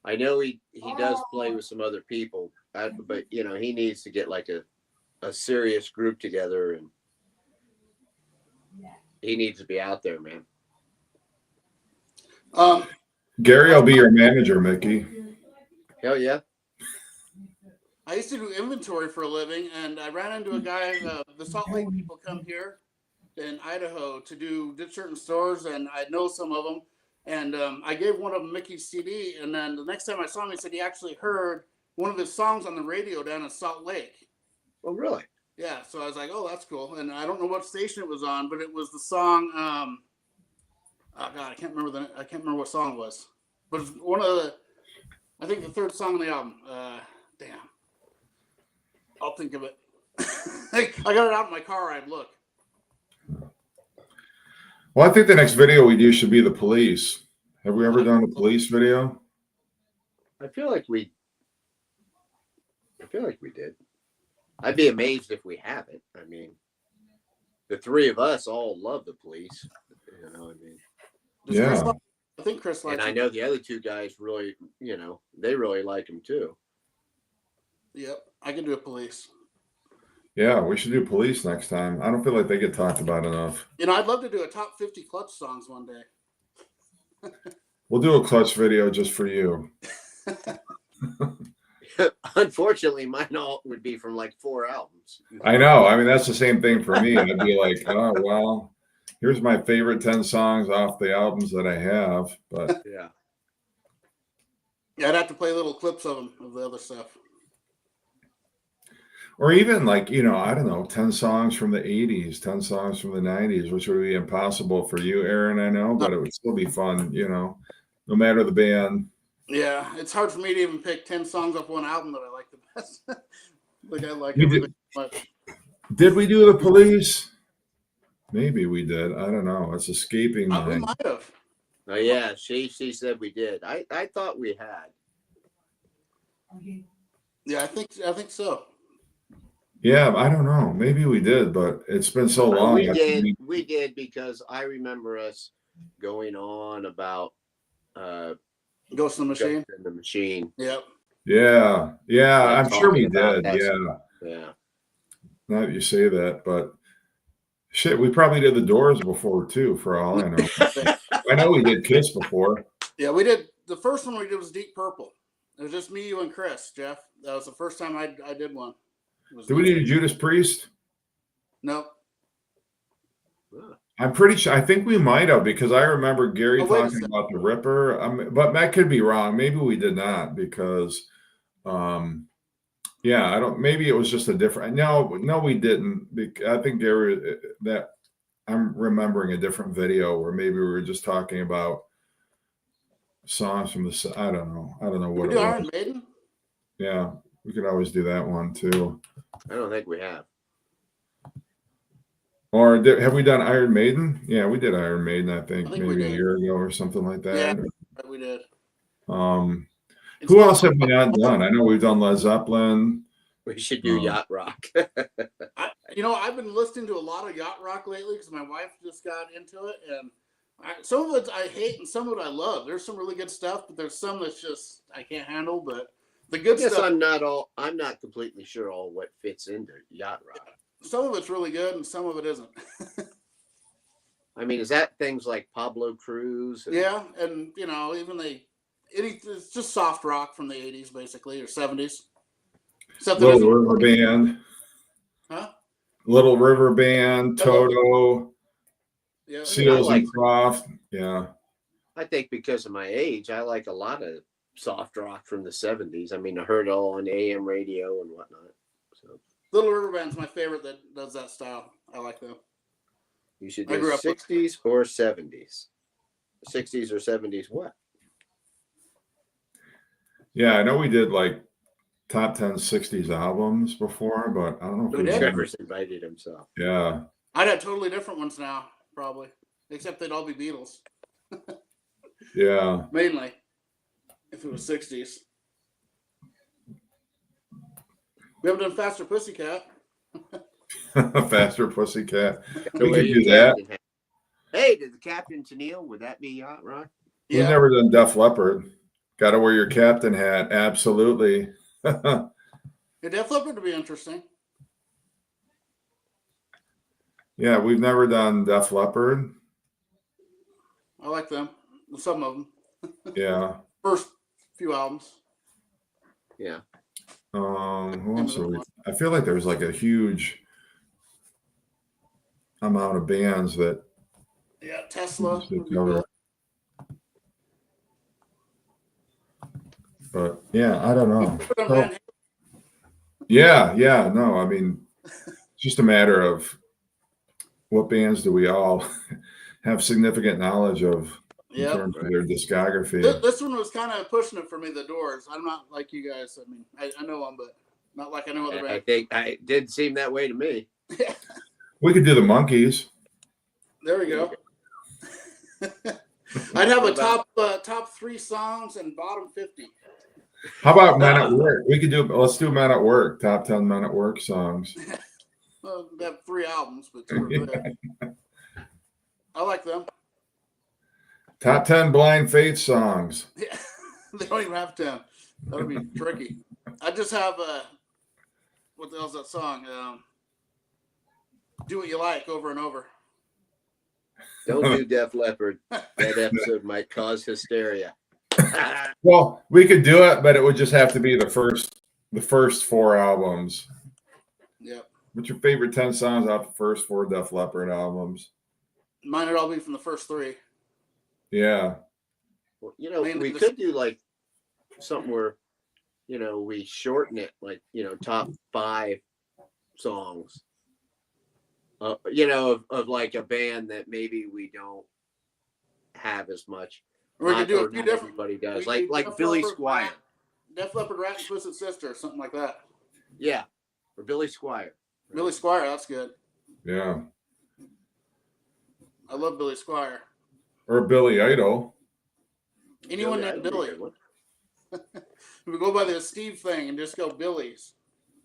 S1: I know he does play with some other people, but he needs to get like a serious group together, and he needs to be out there, man.
S2: Gary will be your manager, Mickey.
S1: Hell yeah.
S3: I used to do inventory for a living, and I ran into a guy. The Salt Lake people come here in Idaho to do certain stores, and I know some of them. And I gave one of them Mickey's CD, and then the next time I saw him, he said he actually heard one of his songs on the radio down in Salt Lake.
S1: Oh, really?
S3: Yeah. So I was like, oh, that's cool. And I don't know what station it was on, but it was the song. Oh God, I can't remember what song it was. But it's one of I think the third song on the album. Damn. I'll think of it. I got it out in my car. I'd look.
S2: Well, I think the next video we do should be the Police. Have we ever done a Police video?
S1: I feel like we did. I'd be amazed if we haven't. I mean, the three of us all love the Police.
S2: Yeah.
S3: I think Chris likes
S1: and I know the other two guys really, they really like him too.
S3: Yep, I can do a Police.
S2: Yeah, we should do Police next time. I don't feel like they get talked about enough.
S3: I'd love to do a top 50 Clutch songs one day.
S2: We'll do a Clutch video just for you.
S1: Unfortunately, mine all would be from like 4 albums.
S2: I know. I mean, that's the same thing for me. I'd be like, oh, well, here's my favorite 10 songs off the albums that I have. But
S1: yeah,
S3: I'd have to play little clips of them, of the other stuff.
S2: Or even like, I don't know, 10 songs from the 80s, 10 songs from the 90s, which would be impossible for you, Aaron, I know, but it would still be fun, no matter the band.
S3: Yeah, it's hard for me to even pick 10 songs off one album that I like the best. Like I like
S2: We
S3: everything so much.
S2: Did we do the Police? Maybe we did. I don't know. It's escaping
S3: We
S2: my.
S3: might have.
S1: Oh yeah, she said we did. I thought we had.
S3: Yeah, I think so.
S2: Yeah, I don't know. Maybe we did, but it's been so long.
S1: We did. We did because I remember us going on about
S3: Ghost in the Machine.
S1: Ghost in the Machine.
S3: Yep.
S2: Yeah, yeah.
S1: Like
S2: I'm sure we
S1: talking about
S2: did.
S1: that.
S2: Yeah.
S1: Yeah.
S2: Now that you say that, but shit, we probably did the Doors before too. For all I know, I know we did Kiss before.
S3: Yeah, we did. The first one we did was Deep Purple. It was just me, you, and Chris, Jeff. That was the first time I did one.
S2: Did we do Judas Priest?
S3: No.
S2: I'm pretty sure. I think we might have because I remember Gary talking about the Ripper. But that could be wrong. Maybe we did not because, yeah, I don't. Maybe it was just a different. No, we didn't. I think Gary that I'm remembering a different video where maybe we were just talking about songs from the. I don't know. I don't know what
S3: we
S2: it
S3: do
S2: was.
S3: Iron Maiden?
S2: Yeah, we could always do that one too.
S1: I don't think we have.
S2: Or have we done Iron Maiden? Yeah, we did Iron Maiden. I think
S3: we
S2: maybe a
S3: did.
S2: year ago or something like that.
S3: Yeah, we did.
S2: Who else have we not done? I know we've done Led Zeppelin.
S1: We should do Yacht Rock.
S3: I've been listening to a lot of yacht rock lately because my wife just got into it, and some of it I hate and some of it I love. There's some really good stuff, but there's some that's just I can't handle. But the good stuff.
S1: I'm not completely sure all what fits into yacht rock.
S3: Some of it's really good, and some of it isn't.
S1: I mean, is that things like Pablo Cruz?
S3: Yeah, and even it's just soft rock from the 80s basically or 70s.
S2: Little River Band.
S3: Huh?
S2: Little River Band, Toto,
S3: yeah,
S2: Seals and Croft. Yeah.
S1: I think because of my age, I like a lot of soft rock from the 70s. I mean, I heard it all on AM radio and whatnot. So
S3: Little River Band's my favorite that does that style. I like them.
S1: You should do 60s or 70s. 60s or 70s what?
S2: Yeah, I know we did like top 10 60s albums before, but I don't know if
S1: Trevor's invited himself.
S2: Yeah.
S3: I'd have totally different ones now, probably. Except they'd all be Beatles.
S2: Yeah.
S3: Mainly. If it was 60s. We haven't done Faster Pussycat.
S2: Faster Pussycat.
S1: So
S2: we could do that.
S1: Hey, did the Captain Tennille, would that be yacht rock?
S2: We've never done Def Leppard. Got to wear your captain hat. Absolutely.
S3: Yeah, Def Leppard would be interesting.
S2: Yeah, we've never done Def Leppard.
S3: I like them. Some of them.
S2: Yeah.
S3: First few albums.
S1: Yeah.
S2: Who else are we? I feel like there's like a huge amount of bands that.
S3: Yeah, Tesla.
S2: But yeah, I don't know. So, yeah, no, I mean, it's just a matter of what bands do we all have significant knowledge of in terms of their discography.
S3: This one was kind of pushing it for me, the Doors. I'm not like you guys. I mean, I know them, but not like I know other bands.
S1: I think it did seem that way to me.
S2: We could do the Monkees.
S3: There we go. I'd have a top 3 songs and bottom 50.
S2: How about Men at Work? Let's do Men at Work. Top 10 Men at Work songs.
S3: Well, they have 3 albums, but 2 are good. I like them.
S2: Top 10 Blind Faith songs.
S3: Yeah, they don't even have 10. That would be tricky. I just have what the hell's that song? Do What You Like over and over.
S1: Don't do Def Leppard. That episode might cause hysteria.
S2: Well, we could do it, but it would just have to be the first 4 albums.
S3: Yep.
S2: What's your favorite 10 songs off the first 4 Def Leppard albums?
S3: Mine would all be from the first 3.
S2: Yeah.
S1: Well, we could do like something where, we shorten it, like, top 5 songs. Of like a band that maybe we don't have as much.
S3: We could do a
S1: Or
S3: few
S1: not
S3: different.
S1: everybody does.
S3: we
S1: Like
S3: Def
S1: Billy
S3: Leppard,
S1: Squire.
S3: Def Leppard, Rat, and Twisted Sister, or something like that.
S1: Yeah. Or Billy Squire. Right?
S3: Billy Squire, that's good.
S2: Yeah.
S3: I love Billy Squire.
S2: Or Billy Idol.
S3: Anyone named Billy. We go by the Steve thing and just go Billy's.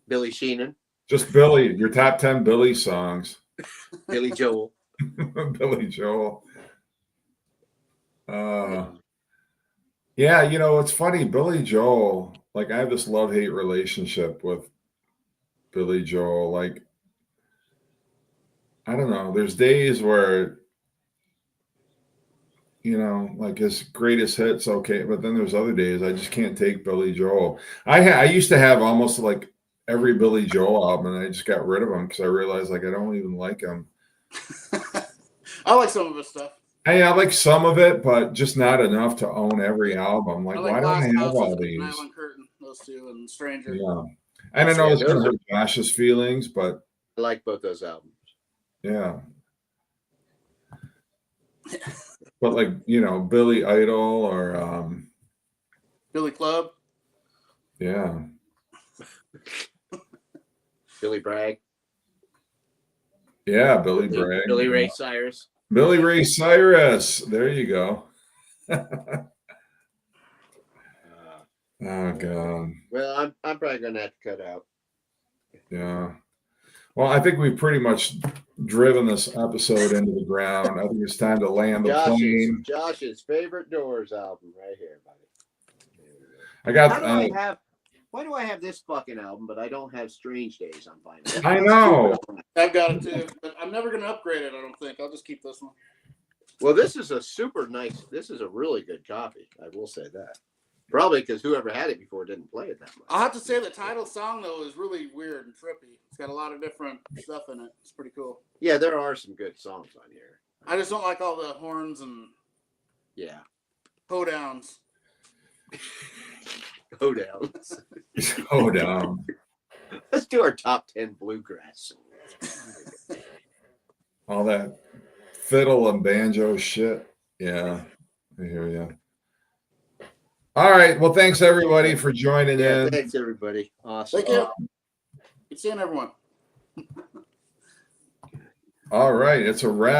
S1: Billy Sheenan.
S2: Just Billy. Your top 10 Billy songs.
S1: Billy Joel.
S2: Billy Joel. Yeah, you know, it's funny. Billy Joel, like I have this love-hate relationship with Billy Joel. Like, I don't know. There's days where, you know, like his greatest hits, okay, but then there's other days I just can't take Billy Joel. I used to have almost like every Billy Joel album, and I just got rid of them because I realized like I don't even like him.
S3: I like some of his stuff.
S2: Hey, I like some of it, but just not enough to own every album. Like why don't I have all these?
S3: Island Curtain, those two, and Stranger.
S2: Yeah, and I know it's gonna hurt Josh's feelings, but
S1: I like both those albums.
S2: Yeah. But like, you know, Billy Idol or
S3: Billy Club.
S2: Yeah.
S1: Billy Bragg.
S2: Yeah, Billy Bragg.
S1: Billy Ray Cyrus.
S2: Billy Ray Cyrus. There you go. Oh God.
S1: Well, I'm probably gonna have to cut out.
S2: Yeah. Well, I think we've pretty much driven this episode into the ground. I think it's time to land the plane.
S1: Josh's favorite Doors album right here, buddy.
S2: I got.
S1: Why do I have this fucking album, but I don't have Strange Days on vinyl?
S2: I know.
S3: I've got it too, but I'm never gonna upgrade it. I don't think. I'll just keep this one.
S1: Well, this is a super nice. This is a really good copy. I will say that. Probably because whoever had it before didn't play it that much.
S3: I'll have to say the title song though is really weird and trippy. It's got a lot of different stuff in it. It's pretty cool.
S1: Yeah, there are some good songs on here.
S3: I just don't like all the horns and hoedowns.
S1: Hoedowns.
S2: Hoedown.
S1: Let's do our top 10 bluegrass.
S2: All that fiddle and banjo shit. Yeah, I hear you. All right. Well, thanks everybody for joining in.
S1: Thanks everybody. Awesome.
S3: Thank you. Good seeing everyone.
S2: All right. It's a wrap.